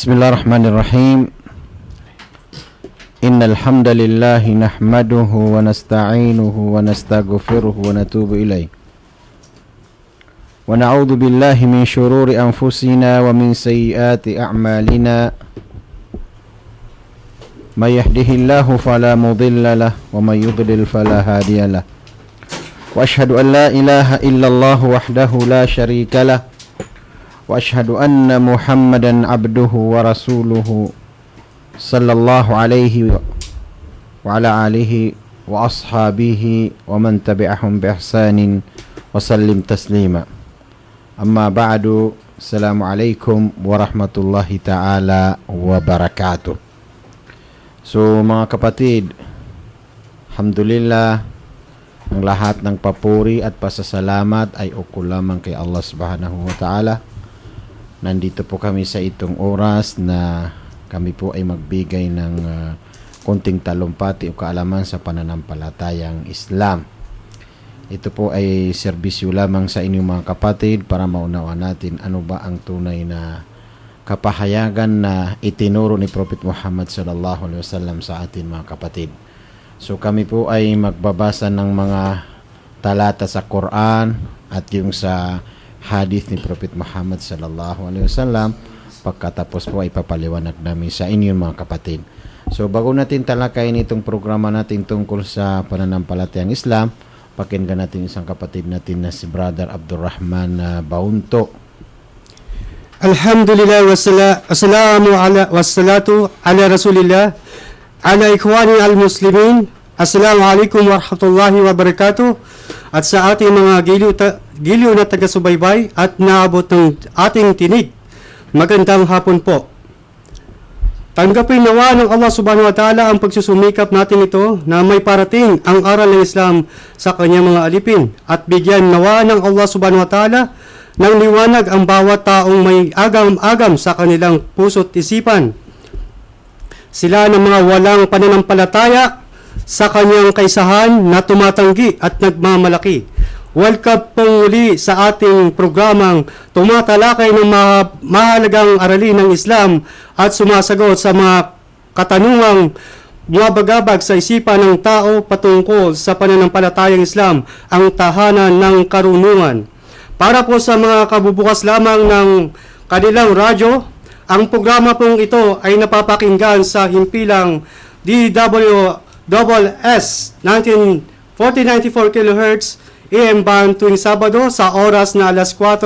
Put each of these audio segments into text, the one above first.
بسم الله الرحمن الرحيم إن الحمد لله نحمده ونستعينه ونستغفره ونتوب إليه ونعوذ بالله من شرور أنفسنا ومن سيئات أعمالنا من يهده الله فلا مضل له ومن يضلل فلا هادي له وأشهد أن لا إله إلا الله وحده لا شريك له وأشهد أن محمدا عبده ورسوله صلى الله عليه وعلى آله وأصحابه ومن تبعهم بإحسان وسلم تسليما أما بعد السلام عليكم ورحمة الله تعالى وبركاته. So mga kapatid, alhamdulillah, ang lahat ng papuri at pasasalamat ay ukol lamang kay Allah subhanahu wa ta'ala. Nandito po kami sa itong oras na kami po ay magbigay ng konting talumpati o kaalaman sa pananampalatayang Islam. Ito po ay serbisyo lamang sa inyong mga kapatid para maunawa natin ano ba ang tunay na kapahayagan na itinuro ni Prophet Muhammad sallallahu alaihi wasallam sa atin mga kapatid. So kami po ay magbabasa ng mga talata sa Quran at yung sa hadith ni Prophet Muhammad sallallahu alaihi wasallam. Pagkatapos po ay papaliwanag namin sa inyo mga kapatid. So bago natin talakayin itong programa natin tungkol sa pananampalatayang Islam, pakinggan natin isang kapatid natin na si Brother Abdurrahman Baunto. Alhamdulillah wassalatu ala rasulillah ala ikhwani al-muslimin. Assalamualaikum warahmatullahi wabarakatuh. At sa ating mga giliw na taga-subaybay at naabot ng ating tinig, magandang hapon po. Tanggapin nawa ng Allah subhanahu wa ta'ala ang pagsusumikap natin ito na may parating ang aral ng Islam sa kanyang mga alipin at bigyan nawa ng Allah subhanahu wa ta'ala ng liwanag ang bawat taong may agam-agam sa kanilang puso't isipan. Sila ng mga walang pananampalataya sa kanyang kaisahan na tumatanggi at nagmamalaki. Welcome pong muli sa ating programang tumatalakay ng mahalagang aralin ng Islam at sumasagot sa mga katanungang bumabagabag sa isipan ng tao patungkol sa pananampalatayang Islam, ang tahanan ng karunungan. Para po sa mga kabubukas lamang ng kanilang radyo, ang programa pong ito ay napapakinggan sa himpilang DWS 1494 kHz AM band tuwing Sabado sa oras na alas 4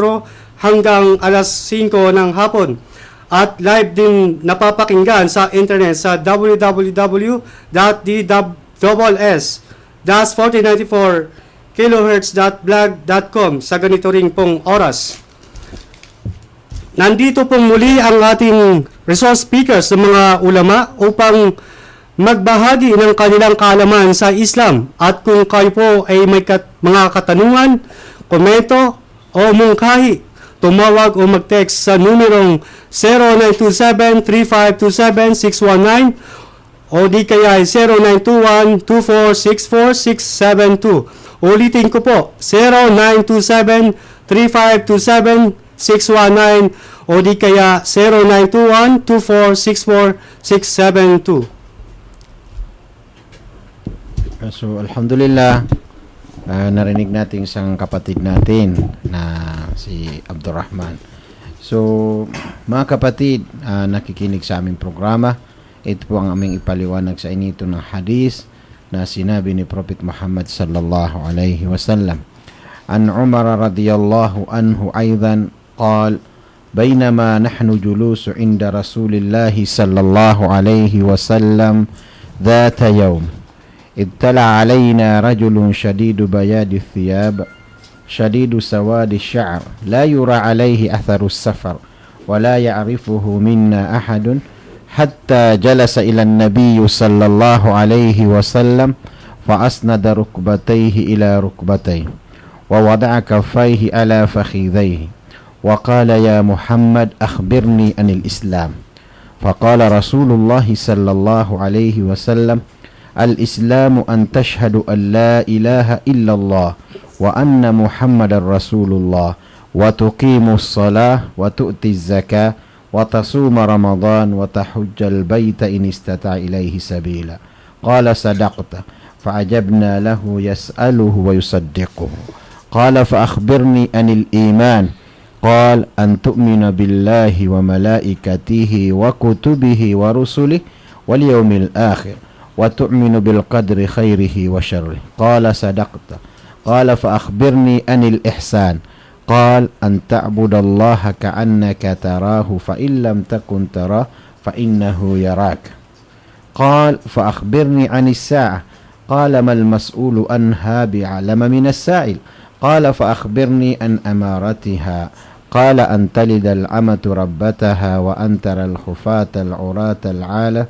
hanggang alas 5 ng hapon. At live din napapakinggan sa internet sa www.dws-1494kHz.blog.com sa ganito ring pong oras. Nandito pong muli ang ating resource speakers sa mga ulama upang magbahagi ng kanilang kaalaman sa Islam. At kung kayo po ay may mga katanungan, komento o mungkahi, tumawag o mag-text sa numerong 0927-3527-619 o di kaya 0921-2464672. Ulitin ko po, 0927-3527-619 o di kaya 0921-2464672. So alhamdulillah, narinig natin isang kapatid natin na si Abdurrahman. So mga kapatid, nakikinig sa aming programa, ito po ang aming ipaliwanag sa inyo ito ng hadith na sinabi ni Prophet Muhammad sallallahu alaihi wasallam. An Umar radiyallahu anhu aydan qal بينما نحن جلوس عند رسول الله صلى الله عليه وسلم ذات يوم اطلع علينا رجل شديد بياد الثياب شديد سواد الشعر لا يرى عليه أثر السفر ولا يعرفه منا أحد حتى جلس إلى النبي صلى الله عليه وسلم فأسند ركبتيه إلى ركبتيه ووضع كفيه على فخذيه وقال يا محمد أخبرني عن الإسلام فقال رسول الله صلى الله عليه وسلم الإسلام أن تشهد أن لا إله إلا الله وأن محمد رسول الله وتقيم الصلاة وتؤتي الزكاة وتصوم رمضان وتحج البيت إن استطاع إليه سبيلا قال صدقت فعجبنا له يسأله ويصدقه قال فأخبرني عن الإيمان قال أن تؤمن بالله وملائكته وكتبه ورسله واليوم الآخر وتؤمن بالقدر خيره وشره قال صدقت قال فأخبرني عن الإحسان قال أن تعبد الله كأنك تراه فإن لم تكن تراه فإنه يراك قال فأخبرني عن الساعة قال ما المسؤول عنها بعلم من السائل قال فأخبرني عن أمارتها قال أن تلد الأمة ربتها وأن ترى الخفاة العراة العالة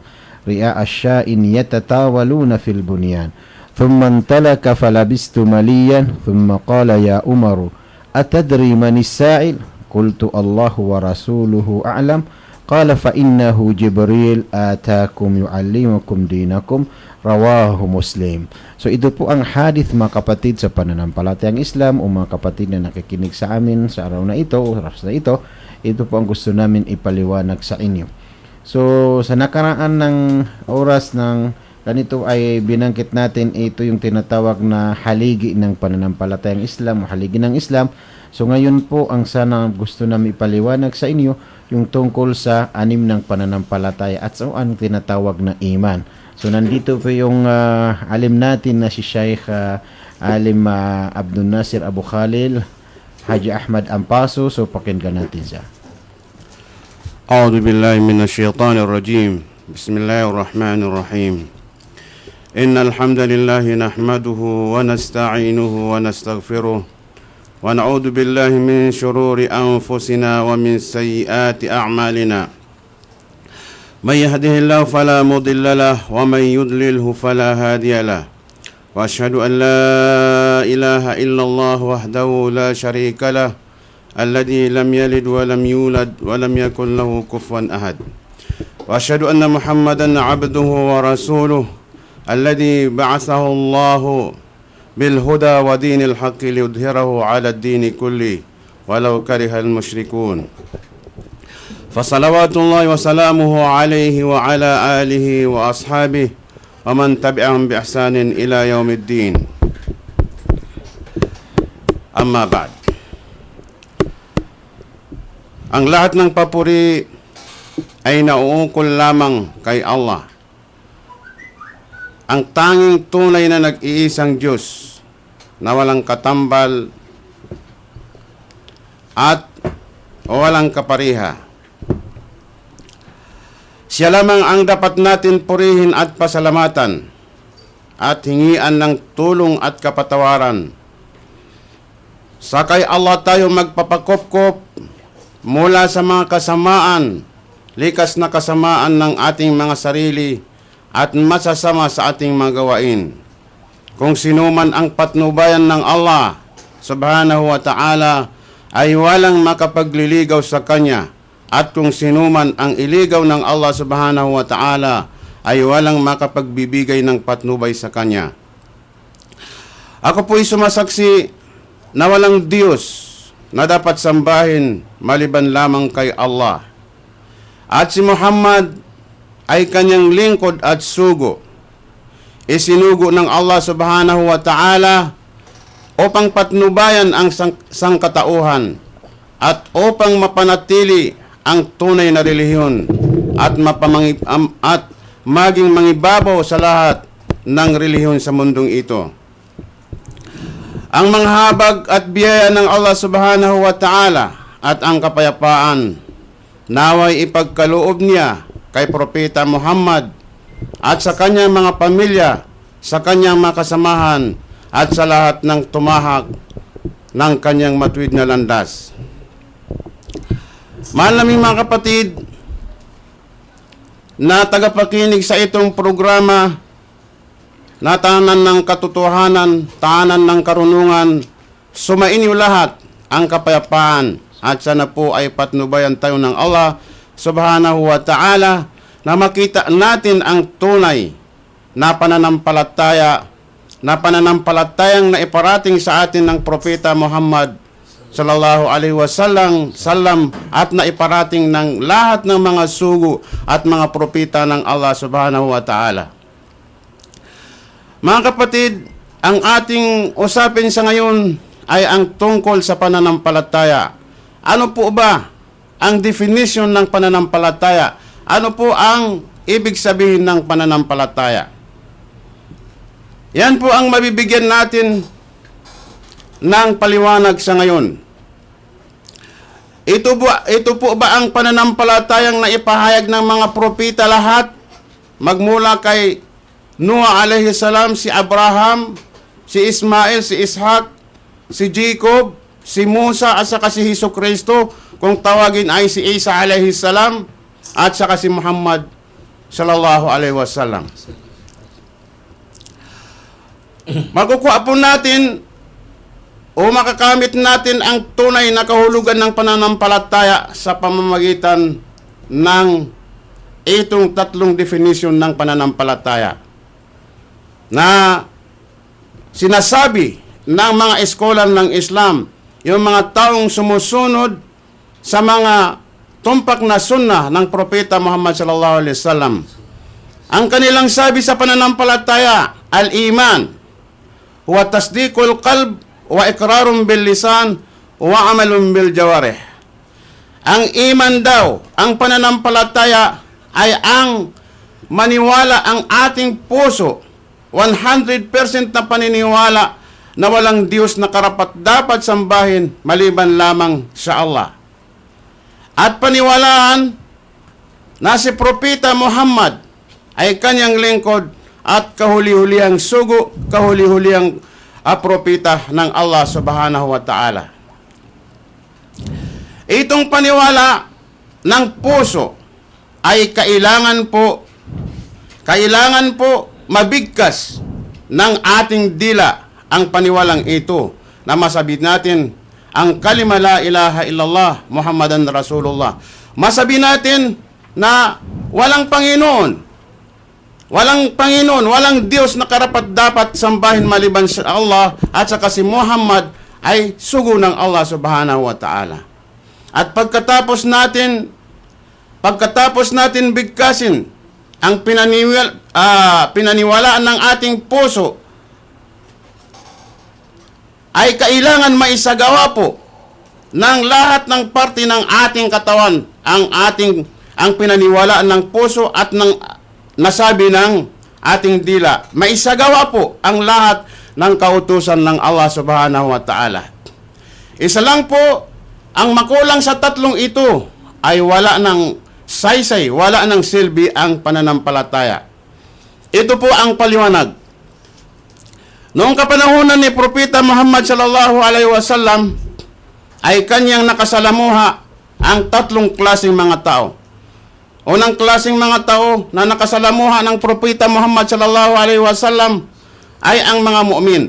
رئاء الشاء يتطاولون في البنيان ثم انطلق فلبست مليا ثم قال يا عمر أتدري من السائل قلت الله ورسوله أعلم قال فإنه جبريل آتاكم يعلمكم دينكم rawahu Muslim. So ito po ang hadith mga kapatid sa pananampalatayang Islam o mga kapatid na nakikinig sa amin sa araw na ito o oras na ito. Ito po ang gusto namin ipaliwanag sa inyo. So sa nakaraan ng oras ng ganito ay binangkit natin ito yung tinatawag na haligi ng pananampalatayang Islam o haligi ng Islam. So ngayon po ang sana gusto namin ipaliwanag sa inyo yung tungkol sa anim ng pananampalataya at sa ang tinatawag na iman. So nandito po yung alim natin na si Shaykh Alim Abdul Nasir Abu Khalil Haji Ahmad Ampaso. So pakinggan natin siya. A'udhu billahi minash shaitanir rajim. Bismillahir rahmanir rahim. Innal hamdalillahi nahmaduhu wa nasta'inuhu wa nastaghfiruh wa na'udzu billahi min shururi anfusina wa min sayyiati a'malina. من يهده الله فلا مضل له ومن يضلله فلا هادي له وأشهد أن لا إله إلا الله وحده لا شريك له الذي لم يلد ولم يولد ولم يكن له كفوا أحد وأشهد أن محمدا عبده ورسوله الذي بعثه الله بالهدى ودين الحق ليظهره على الدين كله ولو كره المشركون فصلوات الله وسلامه عليه وعلى آله وأصحابه ومن تبعهم بإحسان إلى يوم الدين أما بعد. Ang lahat ng papuri ay nauukol lamang kay Allah, ang tanging tunay na nag-iisang Diyos na walang katambal at walang kapariha. Siya lamang ang dapat natin purihin at pasalamatan at hingian ng tulong at kapatawaran. Sa kay Allah tayo magpapakopkop mula sa mga kasamaan, likas na kasamaan ng ating mga sarili at masasama sa ating mga gawain. Kung sino man ang patnubayan ng Allah subhanahu wa ta'ala ay walang makapagliligaw sa Kanya. At kung sino man ang iligaw ng Allah subhanahu wa ta'ala ay walang makapagbibigay ng patnubay sa Kanya. Ako po'y sumasaksi na walang Diyos na dapat sambahin maliban lamang kay Allah. At si Muhammad ay Kanyang lingkod at sugo. Isinugo ng Allah subhanahu wa ta'ala upang patnubayan ang sangkatauhan at upang mapanatili ang tunay na relihiyon at maging mangibabaw sa lahat ng relihiyon sa mundong ito. Ang mga habag at biyaya ng Allah subhanahu wa ta'ala at ang kapayapaan naway ipagkaloob niya kay Propeta Muhammad at sa kanyang mga pamilya, sa kanyang mga kasamahan at sa lahat ng tumahak ng kanyang matuwid na landas. Mahal naming mga kapatid na tagapakinig sa itong programa na tahanan ng katotohanan, tahanan ng karunungan, sumainyo lahat ang kapayapaan at sana po ay patnubayan tayo ng Allah subhanahu wa ta'ala na makita natin ang tunay na pananampalatayang na iparating sa atin ng Propeta Muhammad sallallahu alaihi wasallam at naiparating ng lahat ng mga sugo at mga propeta ng Allah subhanahu wa ta'ala. Mga kapatid, ang ating usapin sa ngayon ay ang tungkol sa pananampalataya. Ano po ba ang definition ng pananampalataya? Ano po ang ibig sabihin ng pananampalataya? Yan po ang mabibigyan natin ng paliwanag sa ngayon. Ito po ba ang pananampalatayang naipahayag ng mga propeta lahat? Magmula kay Noah alayhi salam, si Abraham, si Ismail, si Ishak, si Jacob, si Musa, at saka si Jesucristo, kung tawagin ay si Isa alayhi salam, at saka si Muhammad sallallahu alaihi wasallam. Makukuha po natin o makakamit natin ang tunay na kahulugan ng pananampalataya sa pamamagitan ng itong tatlong definition ng pananampalataya na sinasabi ng mga eskolan ng Islam, yung mga taong sumusunod sa mga tumpak na sunnah ng Propeta Muhammad sallallahu alaihi wasallam. Ang kanilang sabi sa pananampalataya, al-iman huwa tasdiqul qalb wa iqrarun bil lisan wa amalun bil jawarih. Ang iman daw, ang pananampalataya ay ang maniwala ang ating puso, 100% na paniniwala na walang Diyos na karapat-dapat sambahin maliban lamang sa Allah. At paniwalaan na si Propeta Muhammad ay kanyang lingkod at kahuli-hulihang sugo, kahuli-hulihang propeta ng Allah subhanahu wa ta'ala. Itong paniwala ng puso ay kailangan po mabigkas ng ating dila ang paniwalang ito na masabi natin ang kalima la ilaha illallah Muhammadan Rasulullah. Masabi natin na walang Panginoon, walang Diyos na karapat-dapat sambahin maliban sa Allah, at saka si Muhammad ay sugo ng Allah subhanahu wa ta'ala. At pagkatapos natin bigkasin ang pinaniwalaan ng ating puso, ay kailangan maisagawa po ng lahat ng parte ng ating katawan ang pinaniwalaan ng puso at ng nasabi ng ating dila. Maisagawa po ang lahat ng kautusan ng Allah subhanahu wa ta'ala. Isa lang po ang makulang sa tatlong ito ay wala ng saysay, wala ng silbi ang pananampalataya. Ito po ang paliwanag. Noong kapanahunan ni Propeta Muhammad sallallahu alaihi wasallam ay kanyang nakasalamuha ang tatlong klaseng mga tao. Unang klaseng mga tao na nakasalamuha ng Propeta Muhammad sallallahu alaihi wasallam ay ang mga mu'min.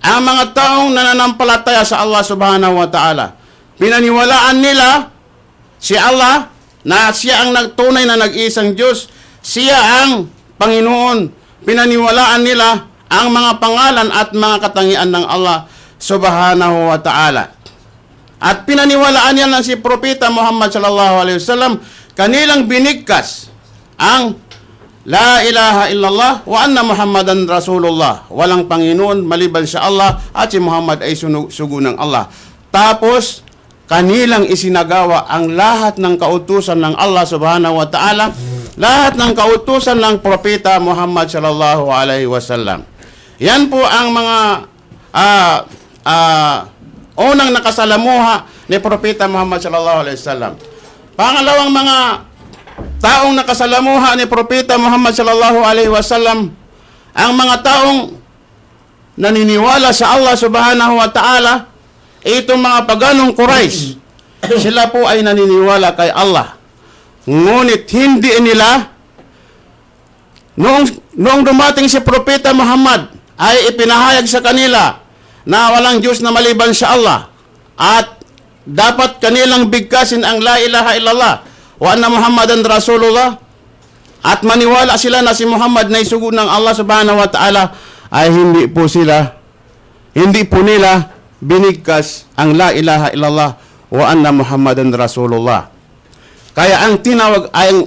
Ang mga taong nananampalataya sa Allah subhanahu wa ta'ala. Pinaniwalaan nila si Allah na siya ang nagtunay na nag-iisang Diyos. Siya ang Panginoon. Pinaniwalaan nila ang mga pangalan at mga katangian ng Allah subhanahu wa ta'ala. At pinaniwalaan niya ng si Propeta Muhammad sallallahu alaihi wasallam, kanilang binigkas ang la ilaha illallah wa anna Muhammadan Rasulullah. Walang Panginoon maliban sa Allah at si Muhammad ay sugo ng Allah. Tapos kanilang isinagawa ang lahat ng kautusan ng Allah subhanahu wa ta'ala, lahat ng kautusan ng Propeta Muhammad sallallahu alaihi wasallam. Yan po ang mga unang nakasalamuha ni Propeta Muhammad sallallahu alaihi wasallam. Pangalawang mga taong nakasalamuha ni Propeta Muhammad sallallahu alaihi wasallam, ang mga taong naniniwala sa Allah subhanahu wa ta'ala, itong mga paganong Quraysh. Sila po ay naniniwala kay Allah. Ngunit hindi nila, noong dumating si Propeta Muhammad, ay ipinahayag sa kanila na walang Diyos na maliban sa Allah at dapat kanilang bigkasin ang la ilaha illallah wa anna Muhammadan Rasulullah, at maniwala sila na si Muhammad na isugo ng Allah subhanahu wa ta'ala, ay hindi po nila binigkas ang la ilaha illallah wa anna Muhammadan Rasulullah. Kaya ang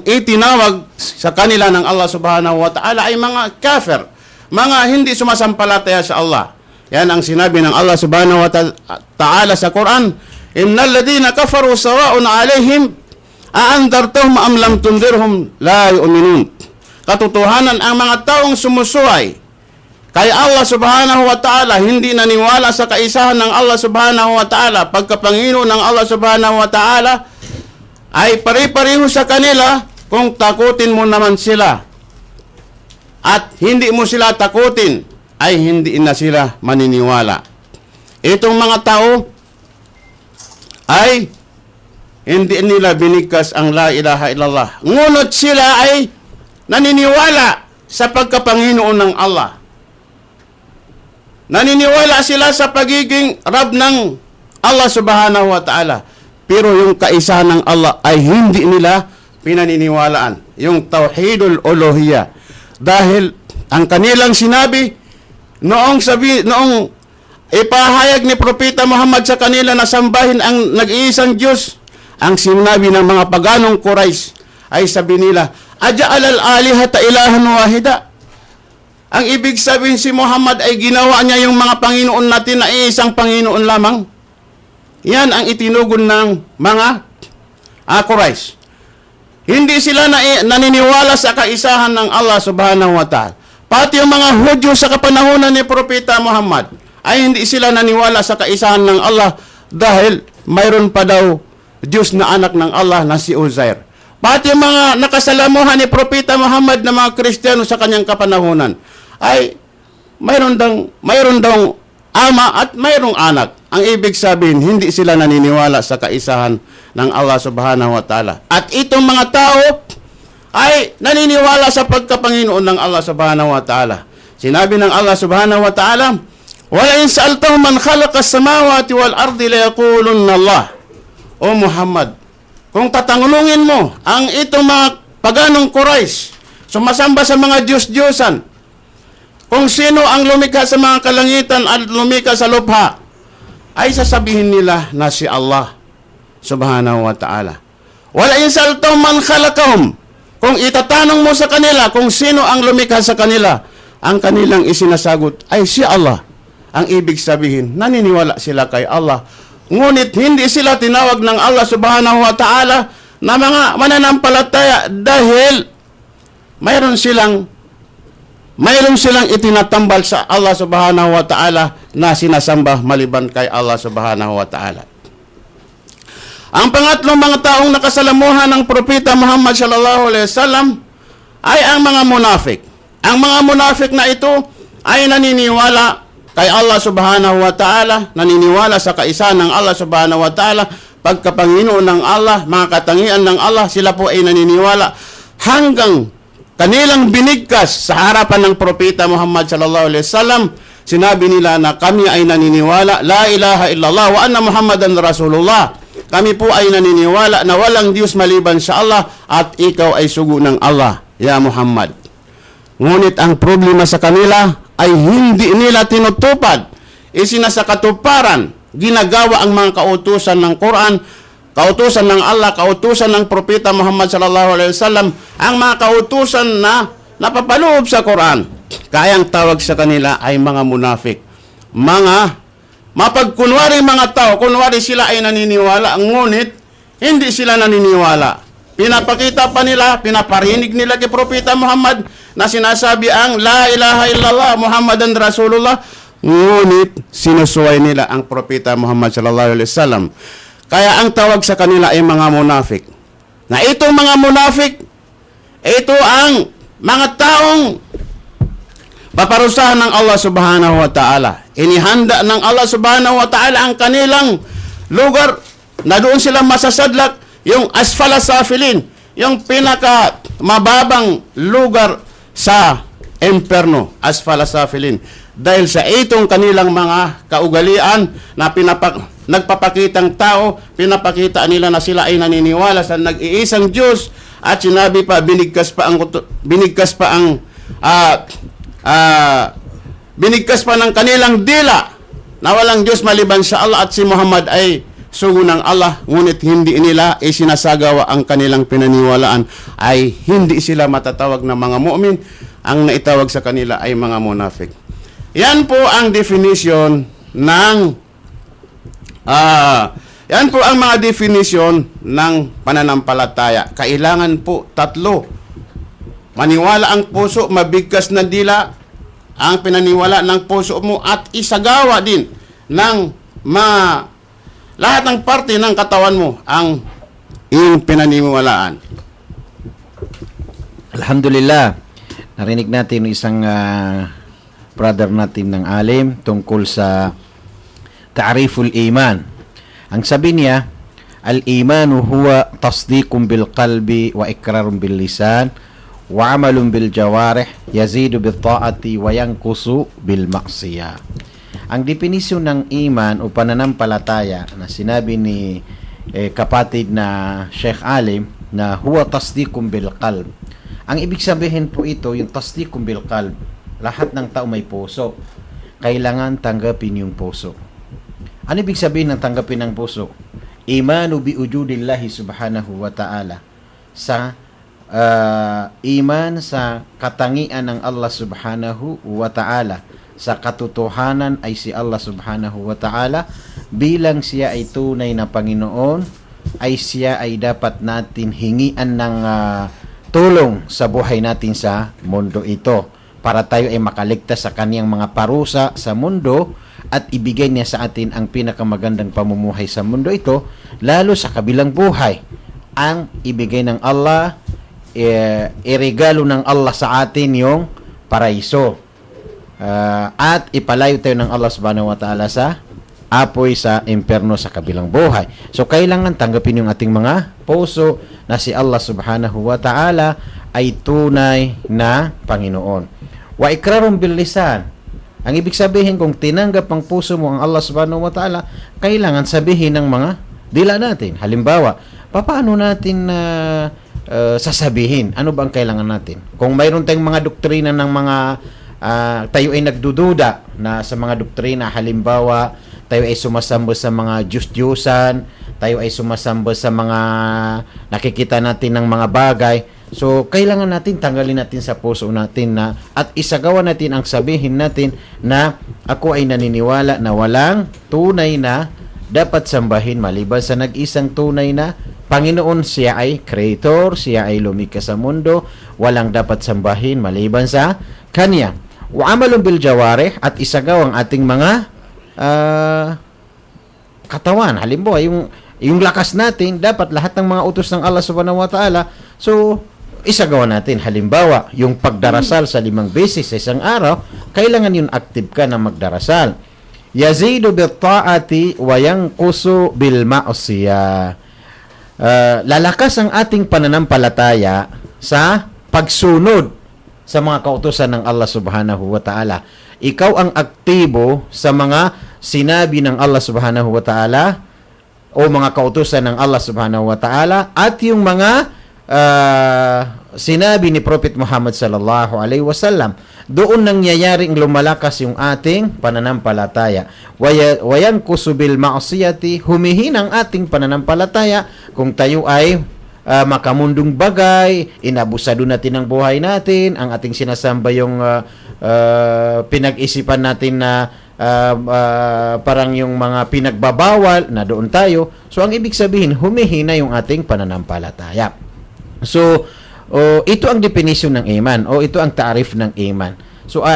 itinawag sa kanila ng Allah subhanahu wa ta'ala ay mga kafir, mga hindi sumasampalataya sa Allah. Yan ang sinabi ng Allah subhanahu wa ta'ala sa Quran, innal ladina kafaru sawa'un alaihim aandartahum am lam tundirhum la yu'minun. Katotohanan, ang mga taong sumusuway kay Allah subhanahu wa ta'ala, hindi naniwala sa kaisahan ng Allah subhanahu wa ta'ala, pagkapanginoon ng Allah subhanahu wa ta'ala, ay pare-pareho sa kanila kung takutin mo naman sila. At hindi mo sila takutin, ay hindi na sila maniniwala. Itong mga tao ay hindi nila binigkas ang la ilaha illallah. Ngunit sila ay naniniwala sa pagkapanginoon ng Allah. Naniniwala sila sa pagiging Rab ng Allah subhanahu wa ta'ala. Pero yung kaisahan ng Allah ay hindi nila pinaniniwalaan. Yung tauhidul uluhiyya. Dahil ang kanilang sinabi, noong ipahayag ni Propeta Muhammad sa kanila na sambahin ang nag-iisang Diyos, ang sinabi ng mga paganong Quraysh ay sabi nila, aja'al al-alihata ilahan wahida. Ang ibig sabihin, si Muhammad ay ginawa niya yung mga Panginoon natin na isang Panginoon lamang. Yan ang itinugon ng mga Quraysh. Hindi sila naniniwala sa kaisahan ng Allah subhanahu wa ta'ala. Pati yung mga Hudyo sa kapanahunan ni Propeta Muhammad ay hindi sila naniwala sa kaisahan ng Allah dahil mayroon pa daw Diyos na anak ng Allah na si Uzair. Pati yung mga nakasalamuhan ni Propeta Muhammad na mga Kristiyano sa kanyang kapanahunan ay mayroon daw ama at mayroong anak. Ang ibig sabihin, hindi sila naniniwala sa kaisahan ng Allah subhanahu wa ta'ala. At itong mga tao ay naniniwala sa pagkapanginoon ng Allah subhanahu wa ta'ala. Sinabi ng Allah subhanahu wa ta'ala, wala in sa'altahum man khalaqa as-samawati wal ardi la yaqulunna Allah. O Muhammad, kung tatanungin mo ang itong mga paganong Quraysh, sumasamba sa mga Diyos-Diyosan, kung sino ang lumikha sa mga kalangitan at lumikha sa lupha, ay sasabihin nila na si Allah subhanahu wa ta'ala. Wala in sa'altahum man khalaqahum. Kung itatanong mo sa kanila kung sino ang lumikha sa kanila, ang kanilang isinasagot ay si Allah. Ang ibig sabihin, naniniwala sila kay Allah. Ngunit hindi sila tinawag ng Allah subhanahu wa ta'ala na mga mananampalataya dahil mayroon silang itinatambal sa Allah subhanahu wa ta'ala na sinasamba maliban kay Allah subhanahu wa ta'ala. Ang pangatlong mga taong nakasalamuhan ng Propeta Muhammad sallallahu alaihi wasallam ay ang mga munafik. Ang mga munafik na ito ay naniniwala kay Allah subhanahu wa ta'ala, naniniwala sa kaisahan ng Allah subhanahu wa ta'ala, pagkapanginoon ng Allah, mga katangian ng Allah, sila po ay naniniwala hanggang kanilang binigkas sa harapan ng Propeta Muhammad sallallahu alaihi wasallam. Sinabi nila na kami ay naniniwala, la ilaha illallah wa anna Muhammadan Rasulullah. Kami po ay naniniwala na walang Diyos maliban sa Allah at ikaw ay sugo ng Allah, ya Muhammad. Ngunit ang problema sa kanila ay hindi nila tinutupad. Isinasakatuparan, ginagawa ang mga kautusan ng Quran, kautusan ng Allah, kautusan ng Propeta Muhammad sallallahu alaihi wasallam, ang mga kautusan na napapaloob sa Quran. Kaya ang tawag sa kanila ay mga munafik. Mga mapagkunwari mga tao, kunwari sila ay naniniwala, ngunit hindi sila naniniwala. Pinapakita pa nila, pinaparinig nila kay Propeta Muhammad na sinasabi ang la ilaha illallah Muhammadan Rasulullah, ngunit sinusuway nila ang Propeta Muhammad sallallahu alaihi wasallam. Kaya ang tawag sa kanila ay mga munafik. Na itong mga munafik, ito ang mga taong paparusahan ng Allah subhanahu wa ta'ala. Inihanda ng Allah subhanahu wa ta'ala ang kanilang lugar na doon sila masasadlak, yung asfala safilin, yung pinaka mababang lugar sa imperno, asfala safilin. Dahil sa itong kanilang mga kaugalian na nagpapakitang tao, pinapakita nila na sila ay naniniwala sa nag-iisang Diyos, at sinabi pa, binigkas pa ng kanilang dila na walang Diyos maliban sa Allah at si Muhammad ay sugo ng Allah, ngunit hindi nila isinasagawa ang kanilang pinaniwalaan, ay hindi sila matatawag na mga mu'min. Ang naitawag sa kanila ay mga munafik. Yan po ang definition ng yan po ang mga definition ng pananampalataya. Kailangan po tatlo. Maniwala ang puso, mabigkas na dila ang pinaniwala ng puso mo, at isagawa din ng lahat ng parte ng katawan mo ang iyong pinaniniwalaan. Alhamdulillah, narinig natin isang brother natin ng alim tungkol sa ta'riful iman. Ang sabi niya, al-imanu huwa tasdiqun bil qalbi wa iqrarun bil lisan wa amalun bil jawarih yazidu bil ta'ati wa yanqusu bil ma'siyah. Ang definisyon ng iman o pananampalataya na sinabi ni kapatid na Sheikh Alim na huwa tasdiqun bil qalb. Ang ibig sabihin po ito, yung tasdiqun bil qalb, lahat ng tao may puso. Kailangan tanggapin yung puso. Ano ibig sabihin ng tanggapin ng puso? Imanu bi ujudillahi subhanahu wa ta'ala. Sa iman sa katangian ng Allah subhanahu wa ta'ala. Sa katotohanan ay si Allah subhanahu wa ta'ala. Bilang siya ay tunay na Panginoon, ay siya ay dapat natin hingian ng tulong sa buhay natin sa mundo ito. Para tayo ay makaligtas sa kaniyang mga parusa sa mundo, at ibigay niya sa atin ang pinakamagandang pamumuhay sa mundo ito, lalo sa kabilang buhay. Ang ibigay ng Allah, iregalo ng Allah sa atin yung paraiso. At ipalayo tayo ng Allah subhanahu wa ta'ala sa apoy sa imperno sa kabilang buhay. So, kailangan tanggapin yung ating mga puso na si Allah subhanahu wa ta'ala ay tunay na Panginoon. Wa ikrarun bil lisan. Ang ibig sabihin, kung tinanggap ang puso mo ang Allah subhanahu wa ta'ala, kailangan sabihin ng mga dila natin. Halimbawa, paano natin sasabihin? Ano ba ang kailangan natin? Kung mayroon tayong mga doktrina ng mga tayo ay nagdududa na sa mga doktrina, halimbawa, tayo ay sumasamba sa mga Diyos-Diyusan, tayo ay sumasamba sa mga nakikita natin ng mga bagay. So, kailangan natin tanggalin natin sa puso natin na at isagawa natin ang sabihin natin na ako ay naniniwala na walang tunay na dapat sambahin maliban sa nag-isang tunay na Panginoon. Siya ay creator, siya ay lumikha sa mundo, walang dapat sambahin maliban sa Kanya. Wa amalun bil jawarih, at isagawa ang ating mga katawan. Halimbawa, yung lakas natin, dapat lahat ng mga utos ng Allah subhanahu wa ta'ala, so isagawa natin. Halimbawa, yung pagdarasal sa 5 beses sa isang araw, kailangan yung active ka na magdarasal. Yazidu bil ta'ati wa yanqusu bil ma'siyah. Lalakas ang ating pananampalataya sa pagsunod sa mga kautusan ng Allah subhanahu wa ta'ala. Ikaw ang aktibo sa mga sinabi ng Allah subhanahu wa ta'ala o mga kautusan ng Allah subhanahu wa ta'ala, at yung mga sinabi ni Prophet Muhammad sallallahu alaihi wasallam. Doon nangyayaring lumalakas yung ating pananampalataya. Wayan kusubil ma'asiyati, humihin ang ating pananampalataya kung tayo ay makamundong bagay, inabusado natin ang buhay natin, ang ating sinasamba yung pinag-isipan natin na parang yung mga pinagbabawal na doon tayo. So, ang ibig sabihin, humihina yung ating pananampalataya. So, ito ang definition ng iman o ito ang ta'rif ng iman. So,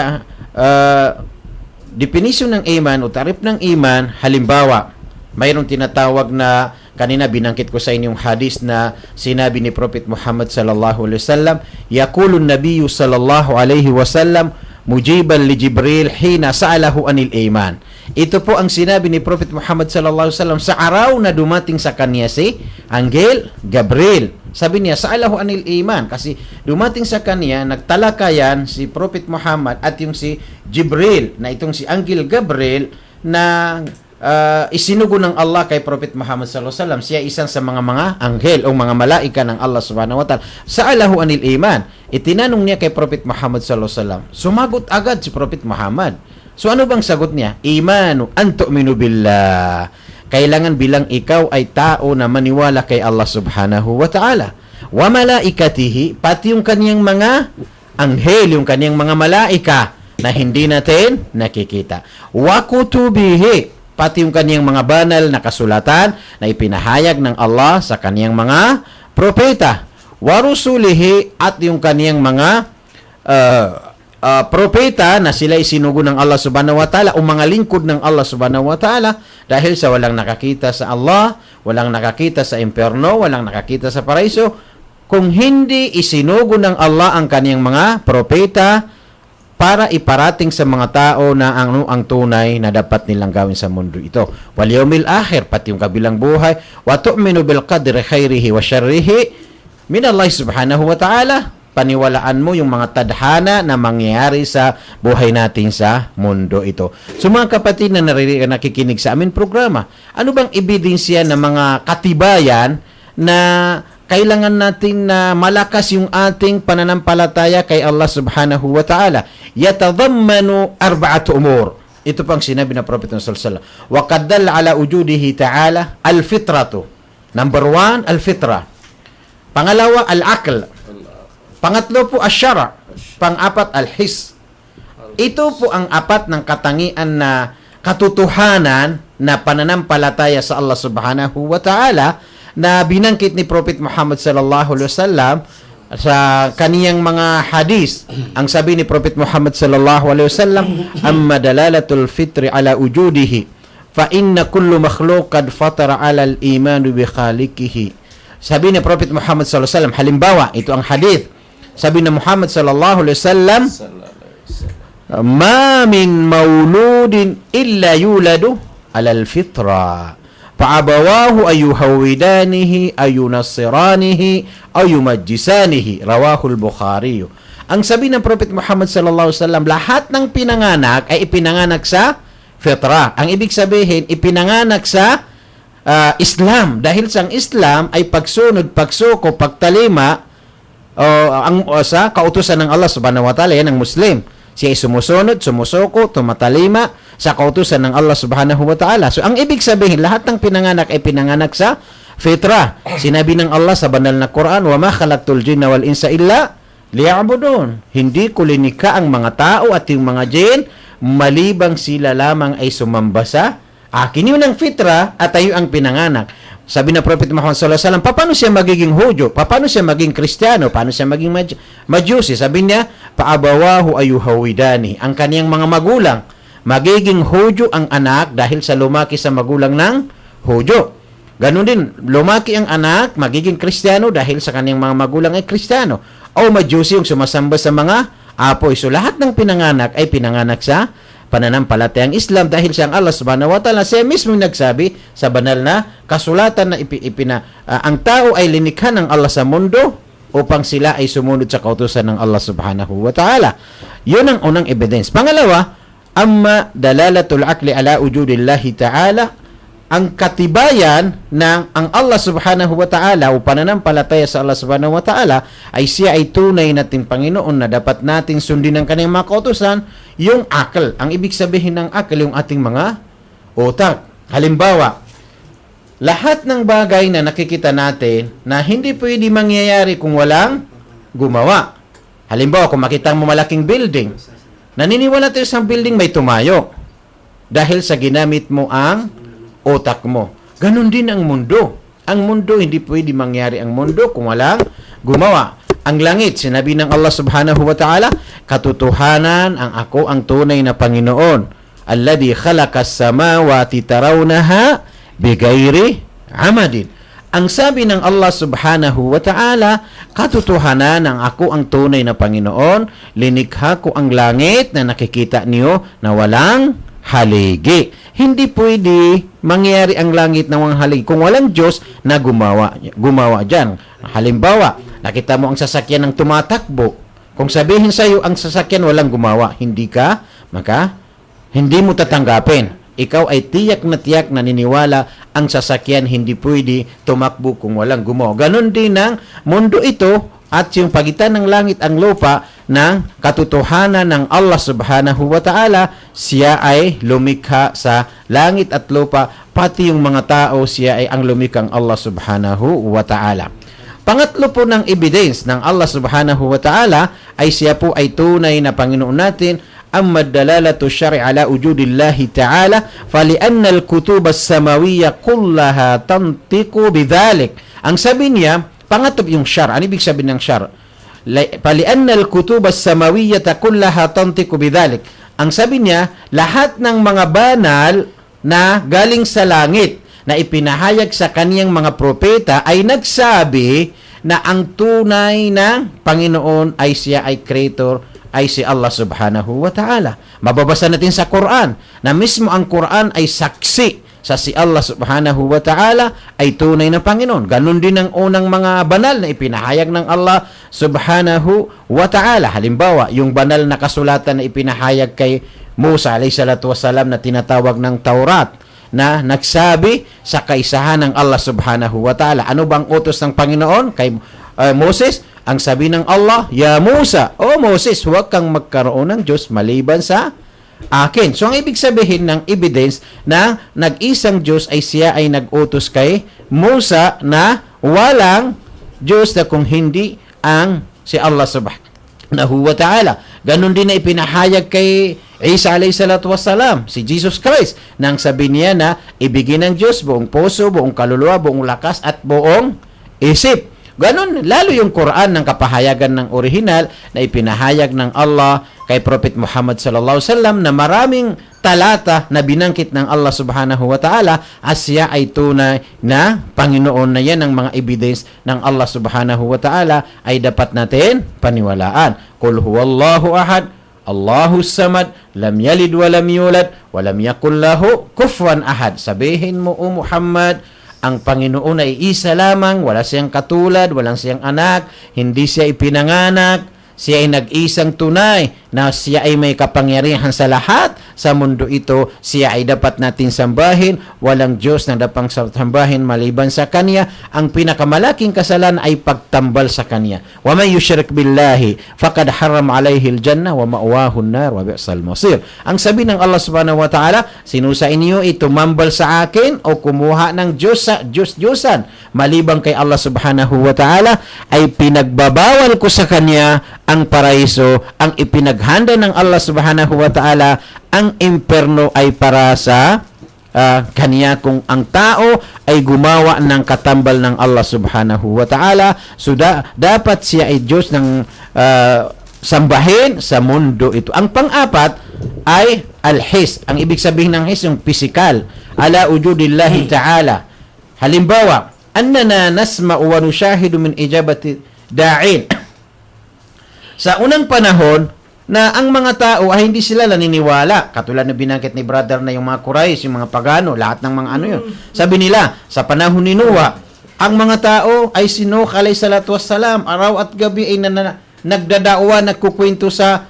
definition ng iman o ta'rif ng iman, halimbawa, mayroong tinatawag na, kanina binangkit ko sa inyong hadis na sinabi ni Prophet Muhammad sallallahu alaihi wasallam, yaqulun nabiyyu sallallahu alaihi wasallam mujiban li Jibril hina sa'alahu anil iman. Ito po ang sinabi ni Prophet Muhammad sallallahu alaihi wasallam sa araw na dumating sa kanya si Anghel Gabriel. Sabi niya, sa'alahu anil iman, kasi dumating sa kanya, nagtalakayan si Prophet Muhammad at yung si Jibril, na itong si Anghel Gabriel na isinugo ng Allah kay Prophet Muhammad sallallahu alaihi wasallam. Siya isang sa mga anghel o mga malaika ng Allah subhanahu wa ta'ala. Sa'alahu anil iman. Itinanong niya kay Prophet Muhammad sallallahu alaihi wasallam. Sumagot agad si Prophet Muhammad. So ano bang sagot niya? Imanu an tu'minu billah. Kailangan bilang ikaw ay tao na maniwala kay Allah subhanahu wa ta'ala. Wa malaikatihi, pati yung kaniyang mga anghel, yung kaniyang mga malaika na hindi natin nakikita. Wa kutubihi, pati yung kaniyang mga banal na kasulatan na ipinahayag ng Allah sa kaniyang mga propeta. Wa rusulihi, at yung kaniyang mga propeta na sila isinugo ng Allah subhanahu wa ta'ala o mga lingkod ng Allah subhanahu wa ta'ala dahil sa walang nakakita sa Allah, walang nakakita sa impyerno, walang nakakita sa paraiso, kung hindi isinugo ng Allah ang kaniyang mga propeta para iparating sa mga tao na ang tunay na dapat nilang gawin sa mundo ito. Wal yawmil akhir, pati yung kabilang buhay. Wa tu'minu bil qadri khairihi wa syarrihi min Allah subhanahu wa ta'ala. Paniwalaan mo yung mga tadhana na mangyayari sa buhay natin sa mundo ito. So mga kapatid na nakikinig sa aming programa, ano bang ebidensya ng mga katibayan na kailangan natin na malakas yung ating pananampalataya kay Allah subhanahu wa ta'ala? Yatadhammanu arba'atu umur. Ito pang sinabi ng Prophet sallallahu alaihi wasallam. Wa qad dalla ala wujudihi ta'ala al-fitratu. Number 1, al-fitra. Pangalawa, al-aql. Pangatlo po, asyara. Pang-apat, al-his. Ito po ang apat ng katangian na katotohanan na pananampalataya sa Allah subhanahu wa ta'ala na binangkit ni Prophet Muhammad sallallahu alaihi wasallam sa kaniyang mga hadis. Ang sabi ni Prophet Muhammad sallallahu alaihi wasallam, amma dalalatul fitri ala wujudihi fa inna kullu makhluq qad fatara ala al-iman bi khaliqihi. Sabi ni Prophet Muhammad sallallahu alaihi wasallam, halimbawa, ito ang hadis. Sabi ni Muhammad sallallahu alaihi wasallam, ma min mauludin illa yuladu ala al-fitra. Fa'abawahu ayuhawidanihi, ayunasiranihi, ayumajjisanihi. Rawahul Bukhari. Ang sabi ng Prophet Muhammad sallallahu alaihi wasallam, lahat ng pinanganak ay ipinanganak sa fitra. Ang ibig sabihin, ipinanganak sa Islam. Dahil sa Islam ay pagsunod, pagsuko, pagtalima sa kautusan ng Allah subhanahu wa ta'ala. Yan ang Muslim. Siya ay sumusunod, sumusuko, tumatalima sa kautusan ng Allah subhanahu wa ta'ala. So, ang ibig sabihin, lahat ng pinanganak ay pinanganak sa fitra. Sinabi ng Allah sa banal na Quran, وَمَا خَلَقْتُ الْجِنَّ وَالْإِنسَ إِلَّا لِيَعْبُدُونَ. Hindi ko linikha ang mga tao at yung mga jin, malibang sila lamang ay sumamba sa akin. Yun ang fitra at tayo ang pinanganak. Sabi na Prophet Muhammad sallallahu alaihi wasallam, paano siya magiging Hudyo? Paano siya maging Kristiyano? Paano siya maging Majusi? Sabi niya, paabawahu ayuhawidani. Ang kaniyang mga magulang, magiging Hudyo ang anak dahil sa lumaki sa magulang ng Hudyo. Ganun din, lumaki ang anak, magiging Kristiyano dahil sa kaniyang mga magulang ay Kristiyano. O Majusi yung sumasamba sa mga apoy. So lahat ng pinanganak ay pinanganak sa pananampalatayang Islam dahil siyang Allah subhanahu wa ta'ala siya mismo nagsabi sa banal na kasulatan na ang tao ay linikha ng Allah sa mundo upang sila ay sumunod sa kautusan ng Allah subhanahu wa ta'ala. Yun ang unang evidence. Pangalawa, amma dalalatul aqli ala wujudillahi ta'ala, ang katibayan ng ang Allah subhanahu wa ta'ala o pananampalataya sa Allah subhanahu wa ta'ala ay siya ay tunay nating Panginoon na dapat natin sundin ang kanyang mga kautusan, yung akal. Ang ibig sabihin ng akal, yung ating mga utak. Halimbawa, lahat ng bagay na nakikita natin na hindi pwede mangyayari kung walang gumawa. Halimbawa, kung makita mo malaking building, naniniwala tayo sa building may tumayo dahil sa ginamit mo ang utak mo. Ganon din ang mundo. Ang mundo, hindi pwede mangyari ang mundo kung walang gumawa. Ang langit, sinabi ng Allah subhanahu wa ta'ala, katotohanan ang ako ang tunay na Panginoon. Alladhi khalaqas samawati tarawnaha bigayri amadin. Ang sabi ng Allah subhanahu wa ta'ala, katotohanan ang ako ang tunay na Panginoon, linikha ko ang langit na nakikita niyo na walang haligi. Hindi pwede mangyari ang langit na walang haligi kung walang Diyos na gumawa dyan. Halimbawa, nakita mo ang sasakyan ng tumatakbo. Kung sabihin sa iyo ang sasakyan walang gumawa, hindi mo tatanggapin. Ikaw ay tiyak na naniniwala ang sasakyan hindi pwede tumakbo kung walang gumawa. Ganon din ang mundo ito at yung pagitan ng langit ang lupa, ng katotohanan ng Allah subhanahu wa ta'ala. Siya ay lumikha sa langit at lupa, pati yung mga tao, siya ay ang lumikhang Allah subhanahu wa ta'ala. Pangatlo po ng evidence ng Allah subhanahu wa ta'ala ay siya po ay tunay na Panginoon natin. Amma dalalatu syari' ala wujudillahi ta'ala falianna al-kutub as-samawiyya kullaha tantiqu bidhalik. Ang sabi niya, pangatlo yung syar. Ano ibig sabihin ng syar? Falianna al-kutub as-samawiyya kullaha tantiqu bidhalik. Ang sabi niya, lahat ng mga banal na galing sa langit na ipinahayag sa kaniyang mga propeta ay nagsabi na ang tunay na Panginoon ay siya ay creator, ay si Allah subhanahu wa ta'ala. Mababasa natin sa Quran na mismo ang Quran ay saksi sa si Allah subhanahu wa ta'ala ay tunay na Panginoon. Ganon din ang unang mga banal na ipinahayag ng Allah subhanahu wa ta'ala. Halimbawa, yung banal na kasulatan na ipinahayag kay Musa alayhi salatu wasalam na tinatawag ng Taurat, na nagsabi sa kaisahan ng Allah subhanahu wa ta'ala. Ano bang utos ng Panginoon kay Moses? Ang sabi ng Allah, Ya Musa, O Moses, huwag kang magkaroon ng Diyos maliban sa akin. So, ang ibig sabihin ng evidence na nag-isang Diyos ay siya ay nag-utos kay Musa na walang Diyos na kung hindi ang si Allah subhanahu wa ta'ala. Ganon din na ipinahayag kay Isa alayhi salatu wassalam, si Jesus Christ, nang sabi niya na ibigin ng Diyos buong puso, buong kaluluwa, buong lakas at buong isip. Ganon, lalo yung Quran ng kapahayagan ng orihinal na ipinahayag ng Allah kay Prophet Muhammad sallallahu alaihi wasallam na maraming talata na binangkit ng Allah subhanahu wa ta'ala as siya ay tunay na Panginoon. Na yan ang mga evidence ng Allah subhanahu wa ta'ala ay dapat natin paniwalaan. Qul huwallahu ahad, Allahus samad, lam yalid wa lam yulad, wa lam yakul lahu kufuwan ahad. Sabihin mo, O Muhammad, ang Panginoon ay isa lamang, wala siyang katulad, walang siyang anak, hindi siya ipinanganak, siya ay nag-isang tunay na siya ay may kapangyarihan sa lahat sa mundo ito. Siya ay dapat natin sambahin. Walang Diyos na dapat sambahin maliban sa Kanya. Ang pinakamalaking kasalanan ay pagtambal sa Kanya. Wa may yushrik billahi faqad haram alayhi al-jannah wa ma'wahu an-nar wa bi'sal masir. Ang sabi ng Allah subhanahu wa ta'ala, sino sa inyo itumambal sa akin o kumuha ng Diyos sa Diyos-Diyosan maliban kay Allah subhanahu wa ta'ala, ay pinagbabawal ko sa Kanya ang paraiso, ang ipinaghanda ng Allah subhanahu wa ta'ala, ang imperno ay para sa Kanya kung ang tao ay gumawa ng katambal ng Allah subhanahu wa ta'ala. So dapat siya ay Diyos ng sambahin sa mundo ito. Ang pang-apat ay al-his. Ang ibig sabihin ng his, yung physical. Ala ujudillahi ta'ala. Halimbawa, annana nasma'u wa nushahidu min ijabati da'in. Sa unang panahon, na ang mga tao ay hindi sila naniniwala. Katulad na binanggit ni brother na yung mga Quraysh, yung mga pagano, lahat ng mga ano yun. Sabi nila, sa panahon ni Noah, ang mga tao ay si Nuh alayhi salatu wassalam, araw at gabi ay nagdadawa, nagkukwento sa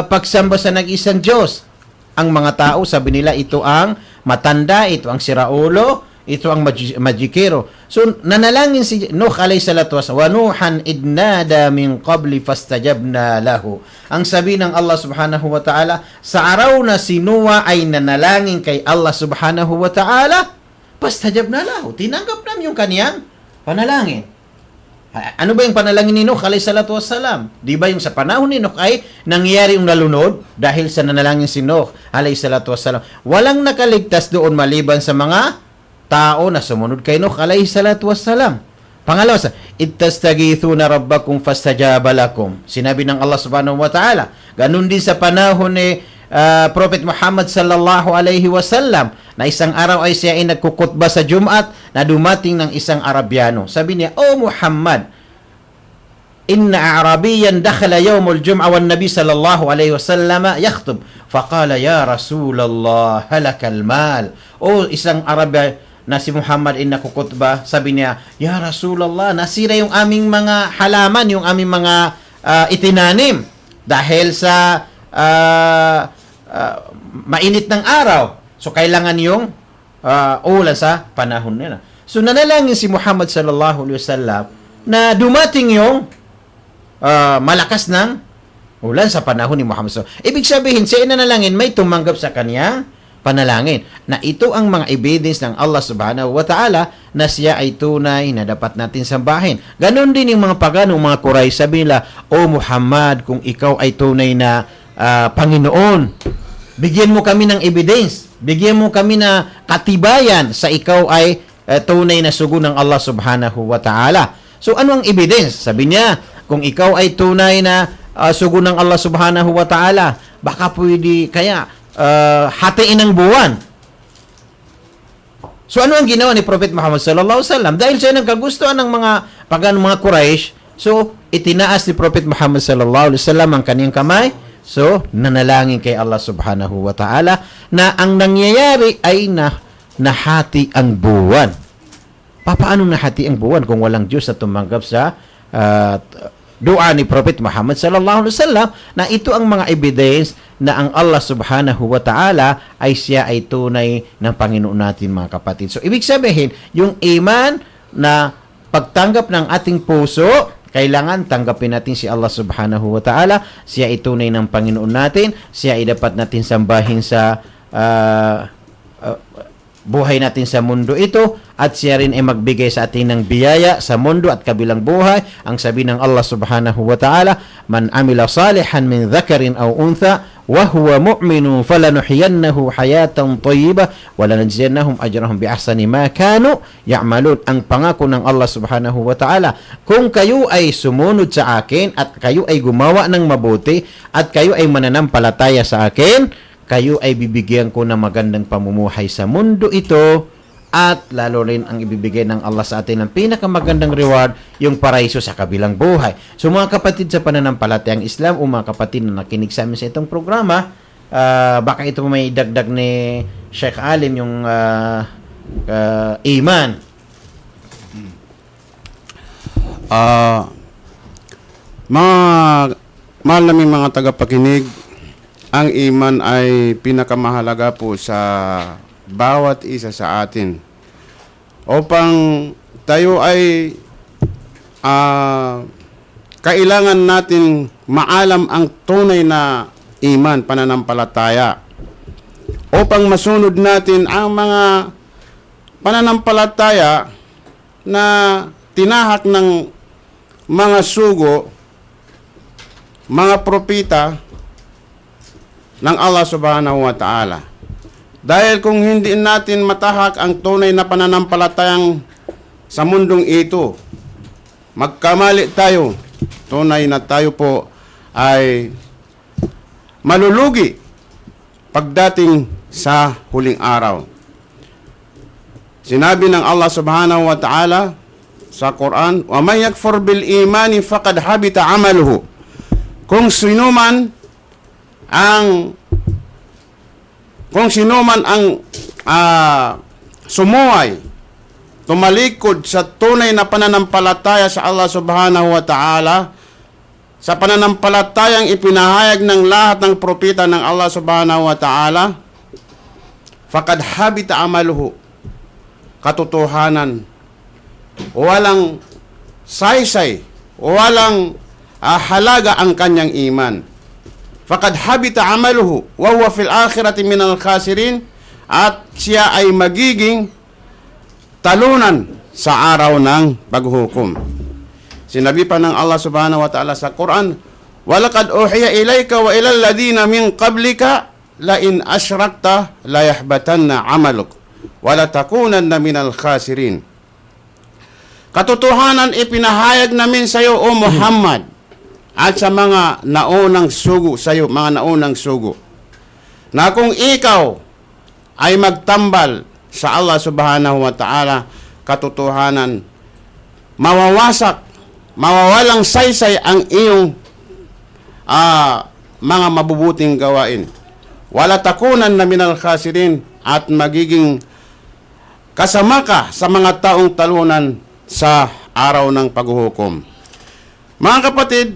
pagsamba sa nag-isang Diyos. Ang mga tao, sabi nila, ito ang matanda, ito ang siraulo, ito ang magikero. So, nanalangin si Nuh alayhi salatu wassalam, wa Nuhan idnada min qabli fastajabna lahu. Ang sabi ng Allah subhanahu wa ta'ala, sa araw na si Noah ay nanalangin kay Allah subhanahu wa ta'ala, fastajabna lahu. Tinanggap namin yung kaniyang panalangin. Ano ba yung panalangin ni Nuh alayhi salatu wassalam? Di ba yung sa panahon ni Nuh ay nangyari yung nalunod dahil sa nanalangin si Nuh alayhi salatu wassalam? Walang nakaligtas doon maliban sa mga tao na sumunod kay Nuh alayhi salatu wassalam. Pangalawa, ittastagithuna rabbakum fastajaba lakum. Sinabi ng Allah subhanahu wa ta'ala. Ganun din sa panahon ni Prophet Muhammad sallallahu alayhi wasallam na isang araw ay siya ay nagkukutba sa Jumat na dumating ng isang Arabyano. Sabi niya, O Muhammad, inna Arabiyan dakhala yawmul Jum'a wan Nabi sallallahu alayhi wasallam yakhtub. Faqala, Ya Rasulallah, halakal mal. O isang Arabi na si Muhammad ay nakukutba, sabi niya, Ya Rasulallah, nasira yung aming mga halaman, yung aming mga itinanim dahil sa mainit ng araw. So, kailangan yung ulan sa panahon nila. So, nanalangin si Muhammad sallallahu alaihi wasallam na dumating yung malakas ng Ulan sa panahon ni Muhammad SAW. Ibig sabihin, siya nanalangin, may tumanggap sa kanya panalangin. Na ito ang mga evidence ng Allah subhanahu wa ta'ala na siya ay tunay na dapat natin sambahin. Ganon din yung mga pagano, mga Quraysh, sabi nila, O Muhammad, kung ikaw ay tunay na Panginoon, bigyan mo kami ng evidence, bigyan mo kami na katibayan sa ikaw ay tunay na sugo ng Allah subhanahu wa ta'ala. So ano ang evidence? Sabi niya, kung ikaw ay tunay na sugo ng Allah subhanahu wa ta'ala, baka pwede kaya hatiin ang buwan. So ano ang ginawa ni Prophet Muhammad sallallahu alaihi wasallam? Dahil siya nagkagustuhan ng mga mga Quraysh, so itinaas ni Prophet Muhammad sallallahu alaihi wasallam ang kaniyang kamay. So nanalangin kay Allah subhanahu wa ta'ala na ang nangyayari ay nahati ang buwan. Paano nahati ang buwan kung walang Diyos na tumanggap sa dua ni Prophet Muhammad sallallahu alaihi wasallam na ito ang mga evidence na ang Allah subhanahu wa ta'ala ay siya ay tunay na Panginoon natin, mga kapatid. So ibig sabihin, yung iman na pagtanggap ng ating puso, kailangan tanggapin natin si Allah subhanahu wa ta'ala, siya ay tunay ng Panginoon natin, siya ay dapat natin sambahin sa buhay natin sa mundo ito, at siya rin ay magbigay sa atin ng biyaya sa mundo at kabilang buhay. Ang sabi ng Allah subhanahu wa ta'ala, man amila salihan min dhakarin aw untha wa huwa mu'minun falanuhyiyannahu hayatan tayyibah wa lanajziyannahum ajrahum bi ahsani ma kanu ya'malun. Ang pangako ng Allah subhanahu wa ta'ala, kung kayo ay sumunod sa akin at kayo ay gumawa ng mabuti at kayo ay mananampalataya sa akin, kayo ay bibigyan ko ng magandang pamumuhay sa mundo ito, at lalo rin ang ibibigay ng Allah sa atin ng pinakamagandang reward, yung paraiso sa kabilang buhay. So mga kapatid sa pananampalatayang Islam, o mga kapatid na nakinig sa amin sa itong programa, baka ito may dagdag ni Sheikh Alim yung iman. Mahal naming mga tagapakinig, ang iman ay pinakamahalaga po sa bawat isa sa atin. Upang tayo ay kailangan natin maalam ang tunay na iman, pananampalataya. Upang masunod natin ang mga pananampalataya na tinahak ng mga sugo, mga propita ng Allah subhanahu wa ta'ala. Dahil kung hindi natin matahak ang tunay na pananampalatayang sa mundong ito, magkamali tayo. Tunay na tayo po ay malulugi pagdating sa huling araw. Sinabi ng Allah subhanahu wa ta'ala sa Quran, wa may yakfur bil imani faqad habita amaluhu. Kung sino man ang sumuway, tumalikod sa tunay na pananampalataya sa Allah subhanahu wa ta'ala, sa pananampalatayang ipinahayag ng lahat ng propeta ng Allah subhanahu wa ta'ala, faqad habita amaluhu, katotohanan, walang saysay, walang halaga ang kanyang iman. Faqad habita amaluhu wa huwa fil akhirati minal khasirin, at siya ay magiging talunan sa araw ng paghukom. Sinabi pa ng Allah subhanahu wa ta'ala sa Quran, walaqad uhiya ilayka wa ilal ladina min qablika la in asyrakta la yahbatanna amaluk wa la takunanna minal khasirin. Katotohanan ipinahayag namin sa iyo, O Muhammad, at sa mga naunang sugo sa iyo, mga naunang sugo, na kung ikaw ay magtambal sa Allah subhanahu wa ta'ala, katotohanan, mawawasak, mawawalang saysay ang iyong mga mabubuting gawain. Wala takunan na minal khasirin, at magiging kasama ka sa mga taong talunan sa araw ng paghuhukom. Mga kapatid,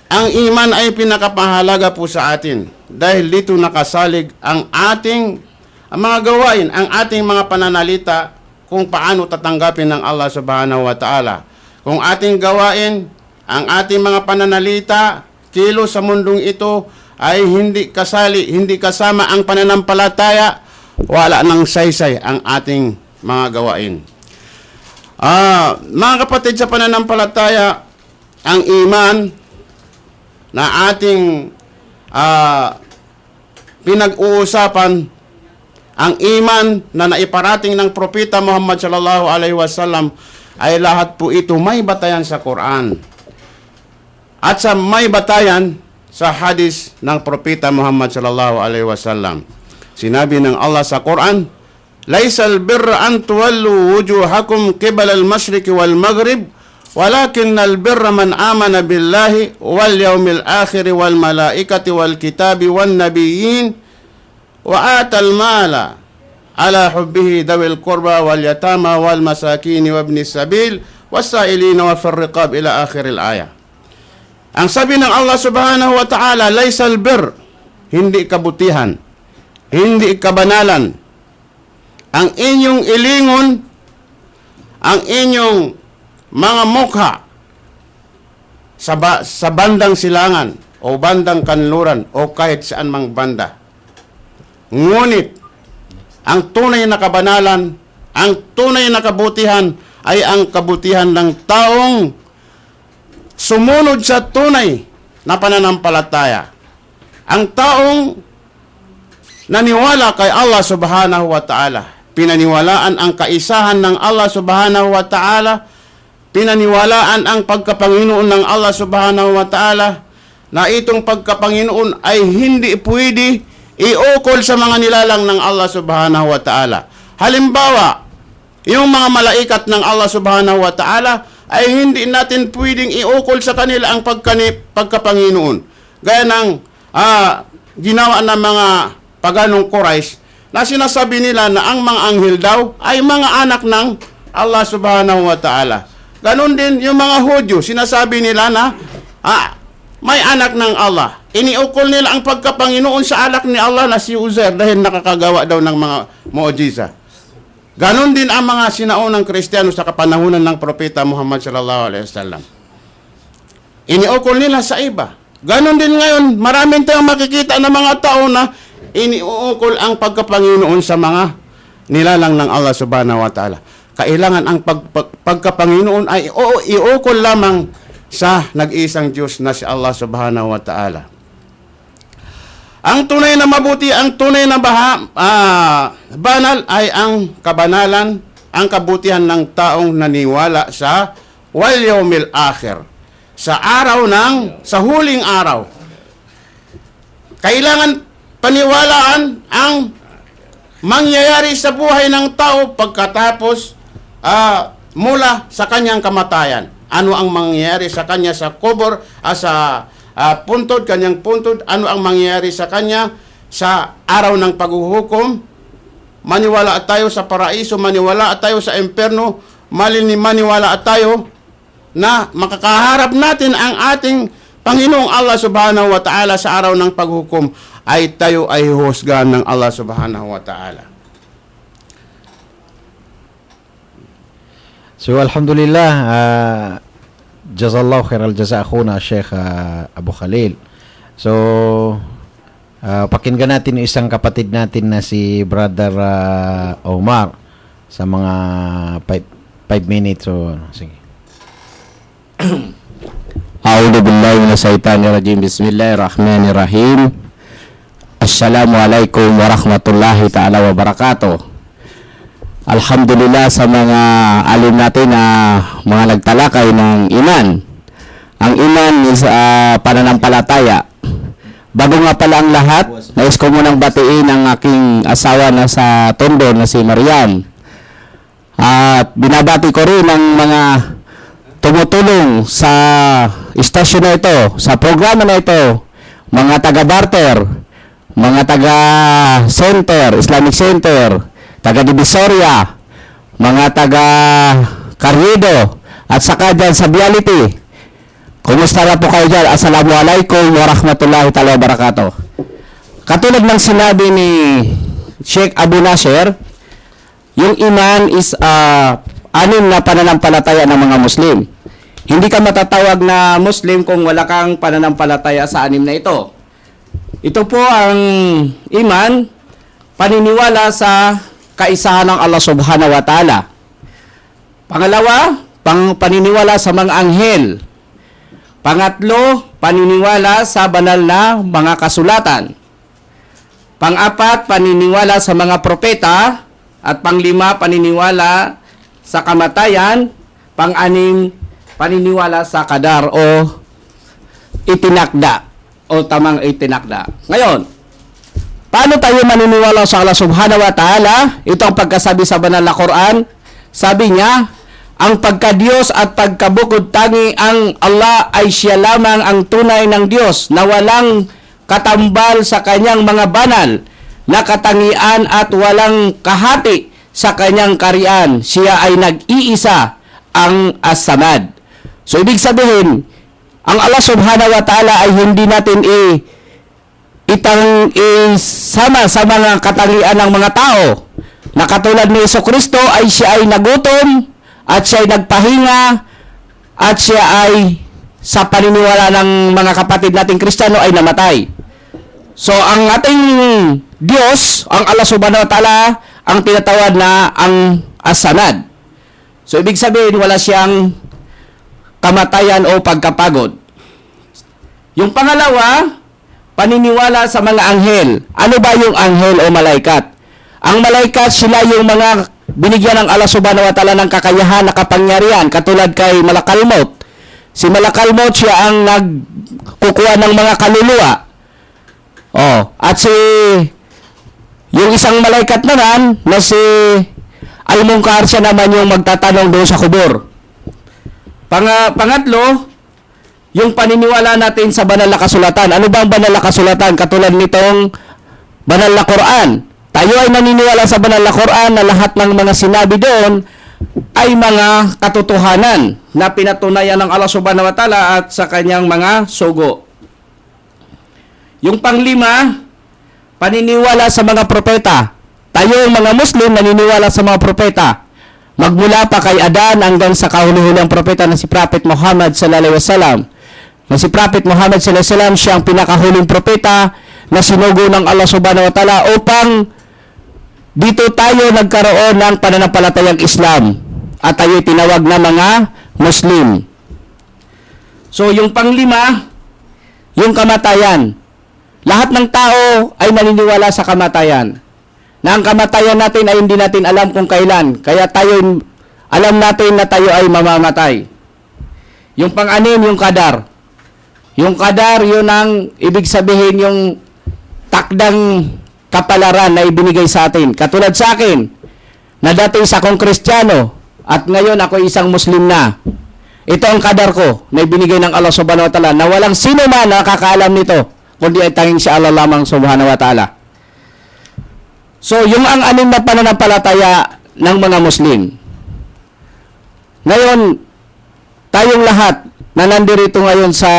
ang iman ay pinakapahalaga po sa atin dahil dito nakasalig ang ating mga gawain, ang ating mga pananalita, kung paano tatanggapin ng Allah subhanahu wa ta'ala. Kung ating gawain, ang ating mga pananalita, kilos sa mundong ito ay hindi kasali, hindi kasama ang pananampalataya, wala nang saysay ang ating mga gawain. Mga kapatid, sa pananampalataya, ang iman na ating pinag-uusapan, ang iman na naiparating ng Propeta Muhammad sallallahu alaihi wasallam, ay lahat po ito may batayan sa Quran at sa may batayan sa hadis ng Propeta Muhammad sallallahu alaihi wasallam. Sinabi ng Allah sa Quran, "Laisal birra an tuwallu wujuhakum qibala al-masyriqi wal maghrib, walakinnal birra man amana billahi wal yawmil akhir wal malaikati wal kitabi wan nabiyyin wa atal mala ala hubbihi dawil qurba wal yatama wal masakin wa ibnis sabil wasailina wa fir riqab" ila akhir al-aya. Ang sabi ng Allah subhanahu wa ta'ala, laisal bir, hindi kabutihan, hindi kabanalan, ang inyong ilingon, ang inyong mga mukha sa bandang silangan o bandang kanluran o kahit saan mang banda. Ngunit, ang tunay na kabanalan, ang tunay na kabutihan ay ang kabutihan ng taong sumunod sa tunay na pananampalataya. Ang taong naniwala kay Allah subhanahu wa ta'ala, pinaniwalaan ang kaisahan ng Allah subhanahu wa ta'ala, pinaniwalaan ang pagkapanginoon ng Allah subhanahu wa ta'ala, na itong pagkapanginoon ay hindi pwede iukol sa mga nilalang ng Allah subhanahu wa ta'ala. Halimbawa, yung mga malaikat ng Allah subhanahu wa ta'ala ay hindi natin pwedeng iukol sa kanila ang pagkapanginoon. Gaya ng ginawa ng mga paganong Quraysh na sinasabi nila na ang mga anghel daw ay mga anak ng Allah subhanahu wa ta'ala. Ganon din yung mga Hudyo, sinasabi nila na may anak ng Allah. Iniukol nila ang pagkapanginoon sa anak ni Allah na si Uzair dahil nakakagawa daw ng mga mu'jiza. Ganon din ang mga sinaunang Kristiyano sa kapanahunan ng Propeta Muhammad sallallahu alaihi wasallam. Iniukol nila sa iba. Ganon din ngayon, maraming tayong makikita ng mga tao na iniukol ang pagkapanginoon sa mga nilalang ng Allah subhanahu wa ta'ala. Kailangan ang pagkapanginoon ay iukol lamang sa nag-iisang Diyos na si Allah subhanahu wa ta'ala. Ang tunay na mabuti, ang tunay na banal ay ang kabanalan, ang kabutihan ng taong naniwala sa wal yawmil akhir, sa huling araw. Kailangan paniwalaan ang mangyayari sa buhay ng tao pagkatapos mula sa kanyang kamatayan. Ano ang mangyayari sa kanya sa kubur, sa puntod, kanyang puntod, ano ang mangyayari sa kanya sa araw ng paghuhukom. Maniwala tayo sa paraiso, maniwala tayo sa impyerno, maniwala tayo na makakaharap natin ang ating Panginoong Allah subhanahu wa ta'ala sa araw ng paghukom, ay tayo ay husgahan ng Allah subhanahu wa ta'ala. So alhamdulillah, jazallahu khairal jaza akhuna Sheikh Abu Khalil. So pakinggan natin yung isang kapatid natin na si Brother Omar sa mga 5 minutes. So sige. A'udzu billahi minasyaitonir rajim. Bismillahirrahmanirrahim. Assalamualaikum warahmatullahi taala wabarakatuh. Alhamdulillah sa mga alim natin na mga nagtalakay ng iman. Ang iman is pananampalataya. Bago nga pala ang lahat, nais ko munang batiin ang aking asawa na sa Tondo na si Mariam. At binabati ko rin ang mga tumutulong sa istasyon na ito, sa programa na ito, mga taga-Barter, mga taga-Center, Islamic Center, taga-Divisoria, mga taga-Carriedo, at saka dyan sa Biality. Kumusta na po kayo dyan? Assalamualaikum warahmatullahi ta'ala wabarakatuh. Katulad ng sinabi ni Sheikh Abu Nasir, yung iman is anim na pananampalataya ng mga Muslim. Hindi ka matatawag na Muslim kung wala kang pananampalataya sa anim na ito. Ito po ang iman, paniniwala sa kaisahan ng Allah Subhanahu wa Ta'ala. Pangalawa, paniniwala sa mga anghel. Pangatlo, paniniwala sa banal na mga kasulatan. Pang-apat, paniniwala sa mga propeta. At panglima, paniniwala sa kamatayan. Pang-anim, paniniwala sa kadar o itinakda o tamang itinakda. Ngayon, paano tayo maniniwala sa Allah Subhanahu wa Ta'ala? Ito ang pagkasabi sa banal na Quran. Sabi niya, ang pagka-Diyos at pagkabukod tangi ang Allah ay siya lamang ang tunay ng Diyos na walang katambal sa kanyang mga banal na katangian at walang kahati sa kanyang karian. Siya ay nag-iisa, ang As-Samad. So, ibig sabihin, ang Allah Subhanahu wa Ta'ala ay hindi natin isama sa mga katangian ng mga tao na katulad ni Jesucristo ay siya ay nagutom at siya ay nagpahinga at siya ay sa paniniwala ng mga kapatid nating Kristiyano ay namatay. So, ang ating Diyos, ang Allah Subhanahu wa Ta'ala, ang tinatawag na ang As-Samad. So, ibig sabihin, wala siyang kamatayan o pagkapagod. Yung pangalawa, paniniwala sa mga anghel. Ano ba yung anghel o malaikat? Ang malaikat, sila yung mga binigyan ng Allah Subhanahu wa Ta'ala ng kakayahan na kapangyarihan, katulad kay Malakalmot. Si Malakalmot, siya ang nagkukuha ng mga kaluluwa. At yung isang malaikat naman, na si Al-Munkar, siya naman yung magtatanong doon sa kubur. Pangatlo, yung paniniwala natin sa banal na kasulatan. Ano ba ang banal na kasulatan? Katulad nitong banal na Quran. Tayo ay naniniwala sa banal na Quran na lahat ng mga sinabi doon ay mga katotohanan na pinatunayan ng Allah Subhanahu wa Ta'ala at sa kanyang mga sugo. Yung panglima, paniniwala sa mga propeta. Tayo mga Muslim naniniwala sa mga propeta. Magmula pa kay Adan hanggang sa kahuli-huling propeta na si Prophet Muhammad sallallahu alaihi wasallam. Na si Prophet Muhammad sallallahu alaihi wasallam, siya ang pinakahuling propeta na sinugo ng Allah Subhanahu wa Ta'ala upang dito tayo nagkaroon ng pananampalatayang Islam at tayo tinawag na mga Muslim. So, yung panglima, yung kamatayan. Lahat ng tao ay naniniwala sa kamatayan. Na ang kamatayan natin ay hindi natin alam kung kailan. Kaya tayo, alam natin na tayo ay mamamatay. Yung pang-anim, yung kadar. Yung kadar, yun ang ibig sabihin yung takdang kapalaran na ibinigay sa atin. Katulad sa akin, na dati isa akong Kristiyano at ngayon ako isang Muslim na. Ito ang kadar ko na ibinigay ng Allah Subhanahu wa Ta'ala na walang sino man nakakaalam nito kundi ay tanging si Allah lamang Subhanahu wa Ta'ala. So, yung ang anim na pananampalataya ng mga Muslim. Ngayon, tayong lahat na nandirito ngayon sa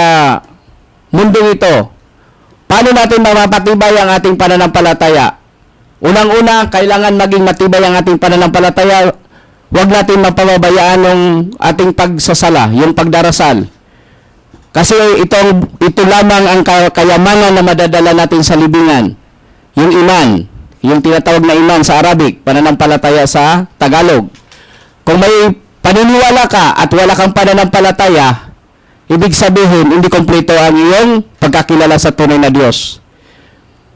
mundo ito, paano natin mapapatibay ang ating pananampalataya? Unang-una, kailangan maging matibay ang ating pananampalataya. Huwag natin mapababayaan ng ating pagsasala, yung pagdarasal. Kasi ito lamang ang kayamanan na madadala natin sa libingan. Yung iman, yung tinatawag na iman sa Arabic, pananampalataya sa Tagalog. Kung may paniniwala ka at wala kang pananampalataya, ibig sabihin, hindi kompleto ang iyong pagkakilala sa tunay na Diyos.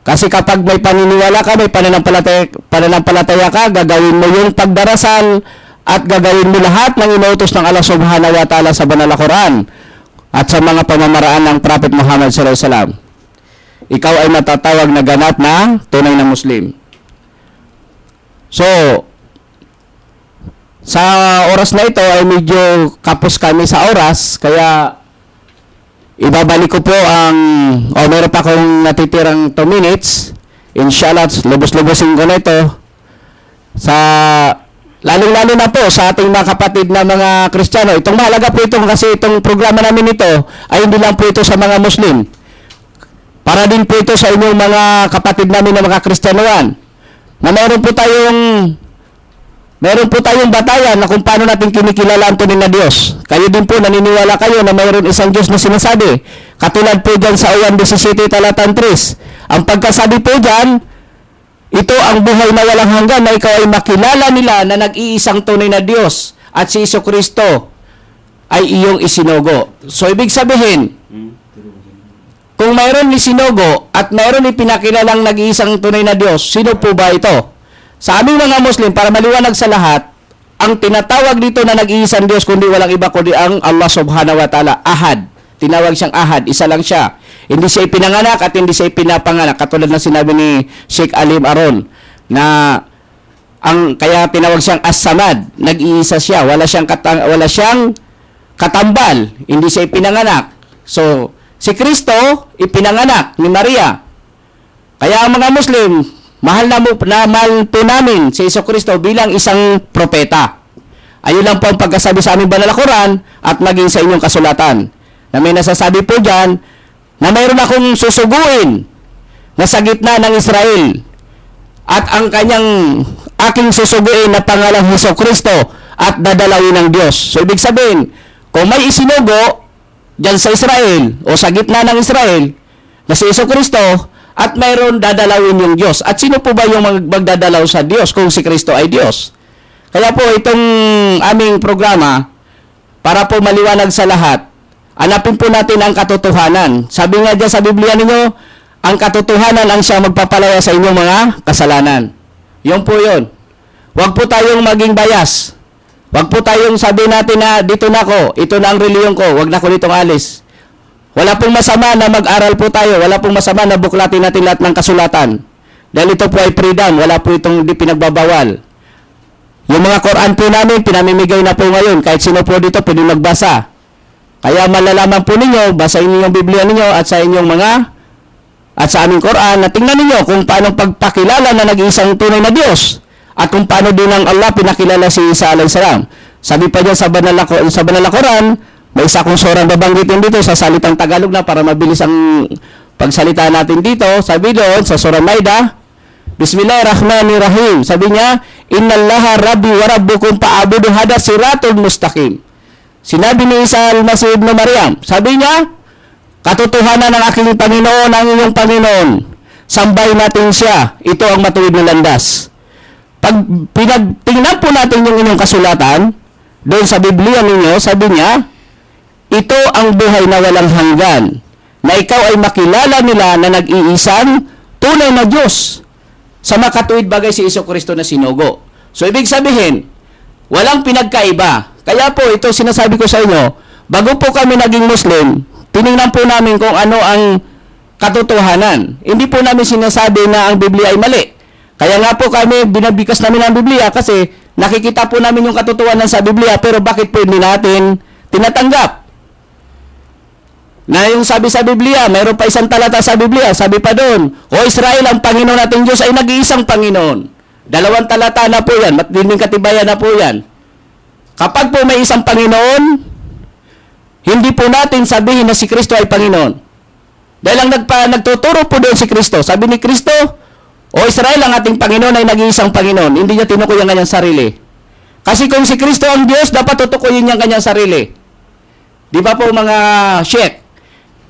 Kasi kapag may paniniwala ka, may pananampalataya ka, gagawin mo yung pagdarasal at gagawin mo lahat ng inuutos ng Allah Subhanahu wa Ta'ala sa banal na Quran at sa mga pamamaraan ng Prophet Muhammad sallallahu alaihi wasallam. Ikaw ay matatawag na ganap na tunay na Muslim. So, sa oras na ito ay medyo kapos kami sa oras, kaya ibabalik ko po meron pa akong natitirang 2 minutes. Inshallah, lubos-lubosin ko na ito. Lalong-lalo na po sa ating mga kapatid na mga Kristiyano. Itong mahalaga po ito kasi itong programa namin ito ay hindi lang po ito sa mga Muslim. Para din po ito sa inyong mga kapatid namin na mga Kristiyanoan. Na meron po tayong Meron po tayong batayan na kung paano natin kinikilala ang tunay na Diyos. Kayo din po, naniniwala kayo na mayroon isang Diyos na sinasabi. Katulad po dyan sa Juan 17, talatang 3. Ang pagkasabi po dyan, ito ang buhay na walang hanggan na ikaw ay makilala nila na nag-iisang tunay na Diyos at si Jesucristo ay iyong isinugo. So, ibig sabihin, kung mayroon isinugo at mayroon ipinakilalang nag-iisang tunay na Diyos, sino po ba ito? Sa aming mga Muslim, para maliwanag sa lahat, ang tinatawag dito na nag-iisang Diyos kundi walang iba kundi ang Allah subhanahu wa ta'ala, Ahad. Tinawag siyang Ahad, isa lang siya. Hindi siya ipinanganak at hindi siya ipinapanganak. Katulad ng sinabi ni Sheikh Alim Aron na kaya tinawag siyang As-Samad, nag-iisa siya, wala siyang katambal, hindi siya ipinanganak. So, si Kristo ipinanganak ni Maria. Kaya ang mga Muslim, mahal po namin si Jesucristo bilang isang propeta. Ayun lang po ang pagkasabi sa aming banal na Quran at maging sa inyong kasulatan. Na may nasasabi po dyan na mayroon akong susuguin na sa gitna ng Israel at ang aking susuguin na pangalang Jesucristo at dadalawin ng Diyos. So ibig sabihin, kung may isinugo dyan sa Israel o sa gitna ng Israel na si Jesucristo, at mayroon dadalawin yung Diyos. At sino po ba yung magdadalaw sa Diyos kung si Kristo ay Diyos? Kaya po itong aming programa, para po maliwanag sa lahat, hanapin po natin ang katotohanan. Sabi nga dyan sa Biblia ninyo, ang katotohanan ang siya magpapalaya sa inyong mga kasalanan. Yun po yun. Huwag po tayong maging bias. Huwag po tayong sabi natin na dito na ako, ito na ang reliyon ko, huwag na ko ditong alis. Wala pong masama na mag-aral po tayo. Wala pong masama na buklatin natin lahat ng kasulatan. Dahil ito po ay freedom. Wala po itong di pinagbabawal. Yung mga Quran po namin, pinamimigay na po ngayon. Kahit sino po dito, pwede magbasa. Kaya malalaman po ninyo, basahin niyo yung Biblia ninyo at sa sa aming Quran, na tingnan ninyo kung paano pagpakilala na nag-iisang tunay na Diyos. At kung paano din ang Allah pinakilala si Isa alayhis salam. Sabi pa dyan sa banal na Quran, may isa kong surang babanggitin dito sa salitang Tagalog na para mabilis ang pagsalita natin dito. Sabi doon sa surah Maidah, Bismillahirrahmanirrahim. Sabi niya, Innallaha Rabbi wa Rabbukum fa'budu hada siratul mustaqim. Sinabi ni Isa al-Masih ibn Maryam, sabi niya, katotohanan ng aking Panginoon, ang inyong Panginoon. Sambay natin siya. Ito ang matuwid na landas. Pag pinagtingnan po natin yung inyong kasulatan, doon sa Biblia ninyo, sabi niya, ito ang buhay na walang hanggan, na ikaw ay makilala nila na nag-iisang tunay na Diyos. Sa makatuwid bagay si Jesucristo na sinugo. So, ibig sabihin, walang pinagkaiba. Kaya po, ito sinasabi ko sa inyo, bago po kami naging Muslim, tinignan po namin kung ano ang katotohanan. Hindi po namin sinasabi na ang Biblia ay mali. Kaya nga po kami, binabikas namin ang Biblia kasi nakikita po namin yung katotohanan sa Biblia, pero bakit po hindi natin tinatanggap? Na yung sabi sa Biblia, mayroon pa isang talata sa Biblia, sabi pa doon, O Israel, ang Panginoon nating Diyos ay nag-iisang Panginoon. Dalawang talata na po yan, matinding katibayan na po yan. Kapag po may isang Panginoon, hindi po natin sabihin na si Kristo ay Panginoon. Dahil ang nagtuturo po doon si Kristo. Sabi ni Kristo, O Israel, ang ating Panginoon ay nag-iisang Panginoon. Hindi niya tinukoy ang kanyang sarili. Kasi kung si Kristo ang Diyos, dapat tutukoyin niya ang kanyang sarili. Di ba po mga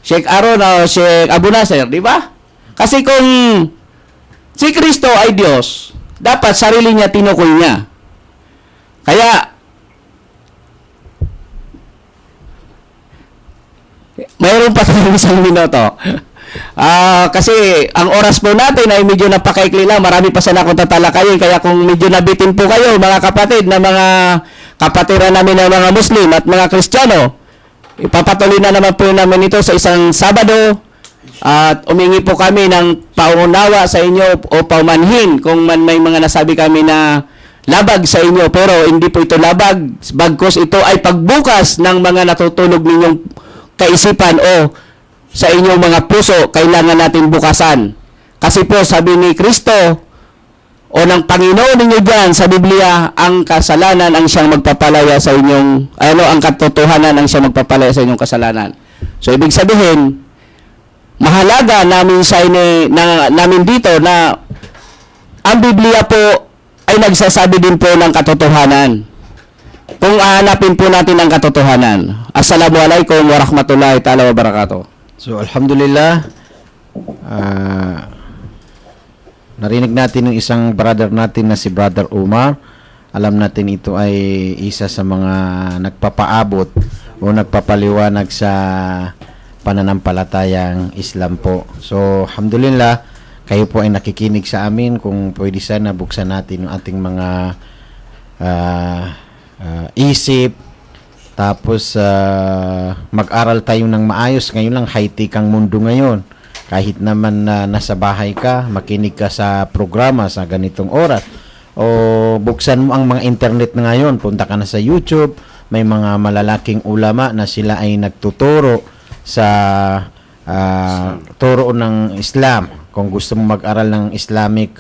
Sheikh Aron o Sheikh Abu Nasser, di ba? Kasi kung si Kristo ay Diyos, dapat sarili niya tinukoy niya. Kaya, mayroon pa tayong isang minuto. Kasi ang oras po natin ay medyo napakaikli lang. Marami pa sana akong tatalakayin. Kaya kung medyo nabitin po kayo, mga kapatid, na mga kapatiran namin ng mga Muslim at mga Kristiyano, ipapatuloy na naman po namin ito sa isang Sabado at umingi po kami ng paunawa sa inyo o paumanhin kung may mga nasabi kami na labag sa inyo, pero hindi po ito labag, bagkus ito ay pagbukas ng mga natutulog ninyong kaisipan o sa inyong mga puso, kailangan natin bukasan. Kasi po sabi ni Kristo o ng Panginoon ninyo dyan sa Biblia, ang kasalanan ang siyang magpapalaya sa inyong, ang katotohanan ang siyang magpapalaya sa inyong kasalanan. So, ibig sabihin, mahalaga namin dito na ang Biblia po ay nagsasabi din po ng katotohanan. Kung hahanapin po natin ang katotohanan. Assalamualaikum warahmatullahi ta'ala wabarakatuh. So, alhamdulillah, narinig natin yung isang brother natin na si Brother Umar. Alam natin ito ay isa sa mga nagpapaabot o nagpapaliwanag sa pananampalatayang Islam po. So, alhamdulillah, kayo po ay nakikinig sa amin. Kung pwede sana, buksan natin yung ating mga isip. Tapos, mag-aral tayo ng maayos. Ngayon lang, high-tech ang mundo ngayon. Kahit naman nasa bahay ka, makinig ka sa programa sa ganitong oras. O buksan mo ang mga internet na ngayon. Punta ka na sa YouTube. May mga malalaking ulama na sila ay nagtuturo sa turo ng Islam. Kung gusto mo mag-aral ng Islamic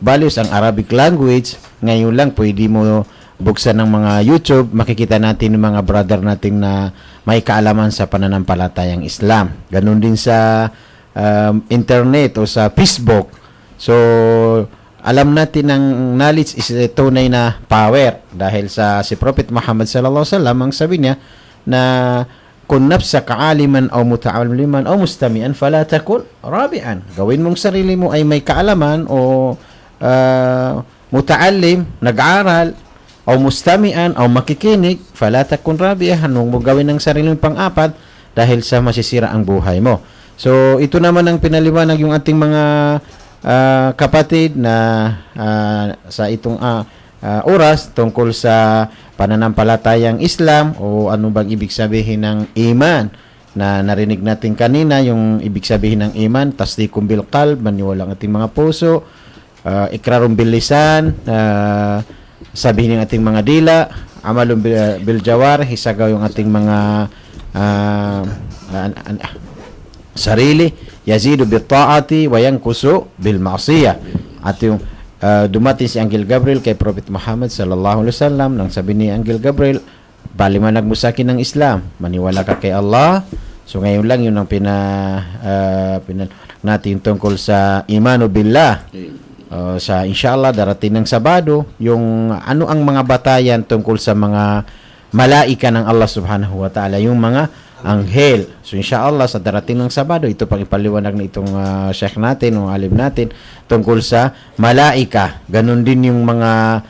values, ang Arabic language, ngayon lang pwede mo buksan ng mga YouTube, makikita natin yung mga brother natin na may kaalaman sa pananampalatayang Islam. Ganun din sa internet o sa Facebook. So, alam natin ng knowledge is tunay na power dahil si Prophet Muhammad sallallahu alaihi wasallam ang sabi niya na kun nafsaka aliman aw muta'alliman aw mustami'an fala takun rabi'an. Gawin mong sarili mo ay may kaalaman o muta'allim, nag-aral o mustami'an o makikinig, fala takun rabi'an. Huwag mo gawin ng sarili mong pang-apat dahil sa masisira ang buhay mo. So ito naman ang pinaliwanag yung ating mga kapatid na sa itong oras tungkol sa pananampalatayang Islam o ano bang ibig sabihin ng iman na narinig natin kanina, yung ibig sabihin ng iman, tasdiqum bil qalb, maniwala ang ating mga puso, ikrarum bil lisan, sabihin ng ating mga dila, amalum bil jawar, hisagaw yung ating mga sarili, yazidu bil ta'ati wa yankusu bil ma'siyah. At yung dumating si Anghel Gabriel kay Prophet Muhammad sallallahu alaihi wasallam, nang sabi ni Anghel Gabriel, baliwanag mo sa akin ng Islam, maniwala ka kay Allah. So ngayon lang yun ang natin tungkol sa imanu billah. Sa inshallah darating ng Sabado, yung ano ang mga batayan tungkol sa mga malaika ng Allah subhanahu wa ta'ala, yung mga anghel. So inshallah sa darating ng Sabado, ito pang ipaliwanag na itong sheikh natin o alim natin tungkol sa malaika. Ganon din yung mga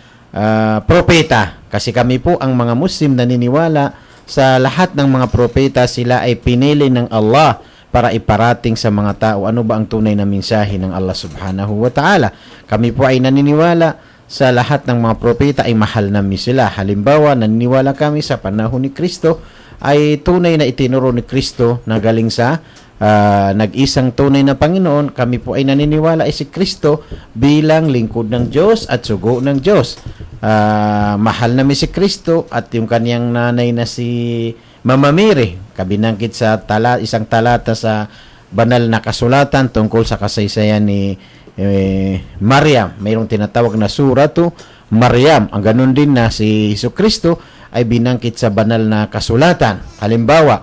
propeta, kasi kami po ang mga Muslim naniniwala sa lahat ng mga propeta, sila ay pinili ng Allah para iparating sa mga tao ano ba ang tunay na mensahe ng Allah subhanahu wa ta'ala. Kami po ay naniniwala sa lahat ng mga propeta ay mahal namin sila. Halimbawa, naniniwala kami sa panahon ni Kristo ay tunay na itinuro ni Kristo na galing sa nag-isang tunay na Panginoon. Kami po ay naniniwala ay si Kristo bilang lingkod ng Diyos at sugo ng Diyos. Mahal namin si Kristo at yung kaniyang nanay na si Mama Mary, kabinangkit sa isang talata sa banal na kasulatan tungkol sa kasaysayan ni Maryam. Mayroong tinatawag na suratu Maryam. Ang ganun din na si Jesucristo ay binangkit sa banal na kasulatan. Halimbawa,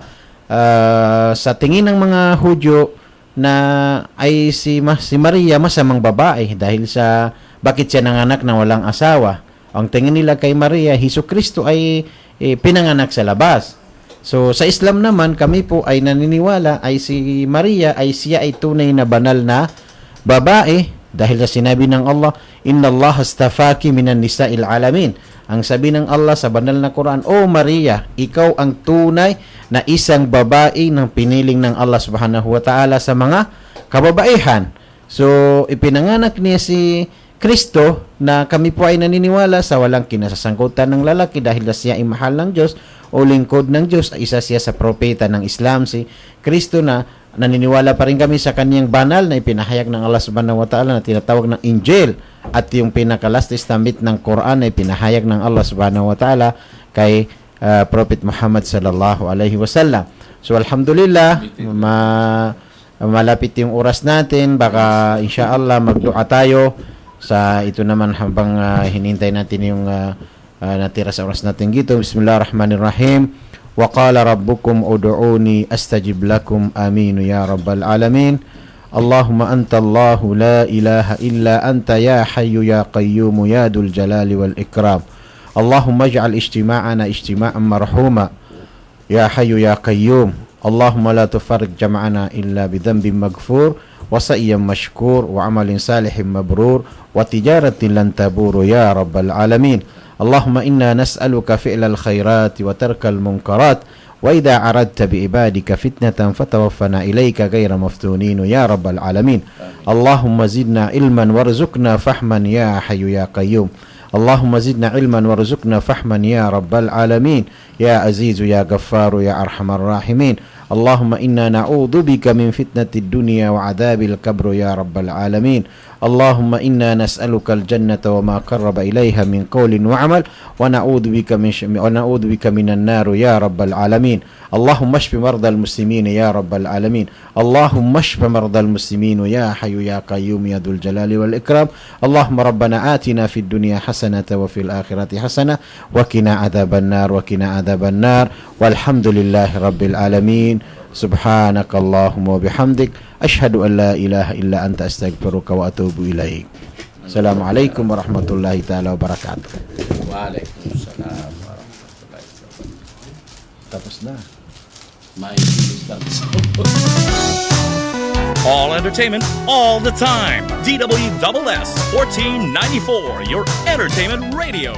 sa tingin ng mga Hudyo na ay si Maria masamang babae dahil sa bakit siya nanganak na walang asawa. Ang tingin nila kay Maria, Jesucristo ay pinanganak sa labas. So sa Islam naman, kami po ay naniniwala ay si Maria ay siya ay tunay na banal na babae dahil sa sinabi ng Allah, Inna Allah astafaki minan nisa'il alamin. Ang sabi ng Allah sa banal na Quran, O Maria, ikaw ang tunay na isang babae ng piniling ng Allah subhanahu wa ta'ala sa mga kababaihan. So ipinanganak niya si Kristo na kami po ay naniniwala sa walang kinasasangkutan ng lalaki dahil siya ay mahal ng Diyos o lingkod ng Diyos. Isa siya sa propeta ng Islam, si Kristo, na naniniwala pa rin kami sa kaniyang banal na ipinahayag ng Allah subhanahu wa ta'ala na tinatawag ng Injil, at yung pinaka-last testament ng Quran na ipinahayag ng Allah subhanahu wa ta'ala kay Prophet Muhammad sallallahu alaihi wasallam. So alhamdulillah, malapit yung oras natin, baka insyaallah magdua tayo sa ito naman habang hinintay natin yung natira sa oras natin gito. Bismillahirrahmanirrahim. Wa qala rabbukum ud'uni astajib lakum. Amin ya rabbal alamin. اللهم أنت الله لا إله إلا أنت يا حي يا قيوم يا ذو الجلال والإكرام اللهم اجعل اجتماعنا اجتماعا مرحوما يا حي يا قيوم اللهم لا تفرق جمعنا إلا بذنب مغفور وسعي مشكور وعمل صالح مبرور وتجارة لن تبور يا رب العالمين اللهم إنا نسألك فعل الخيرات وترك المنكرات وإذا أردت بعبادك فتنة فتوفنا إليك غير مفتونين يا رب العالمين اللهم زدنا علما وارزقنا فهما يا حي يا قيوم اللهم زدنا علما وارزقنا فهما يا رب العالمين يا عزيز يا غفار يا أرحم الراحمين اللهم إنا نعوذ بك من فتنة الدنيا وعذاب القبر يا رب العالمين اللهم إنا نسألك الجنة وما قرب إليها من قول وعمل ونعوذ بك من النار يا رب العالمين اللهم اشف مرضى المسلمين يا رب العالمين اللهم اشف مرضى المسلمين يا حي يا قيوم يا ذو الجلال والإكرام اللهم ربنا آتنا في الدنيا حسنة وفي الآخرة حسنة وقنا عذاب النار والحمد لله رب العالمين سبحانك اللهم وبحمدك أشهد أن لا إله إلا أنت أستغفرك وأتوب إليك السلام عليكم ورحمة الله تعالى وبركاته. Waalaikumsalam warahmatullahi wabarakatuh. Tapos na. May instance. All entertainment, all the time. DWSS 1494, your entertainment radio.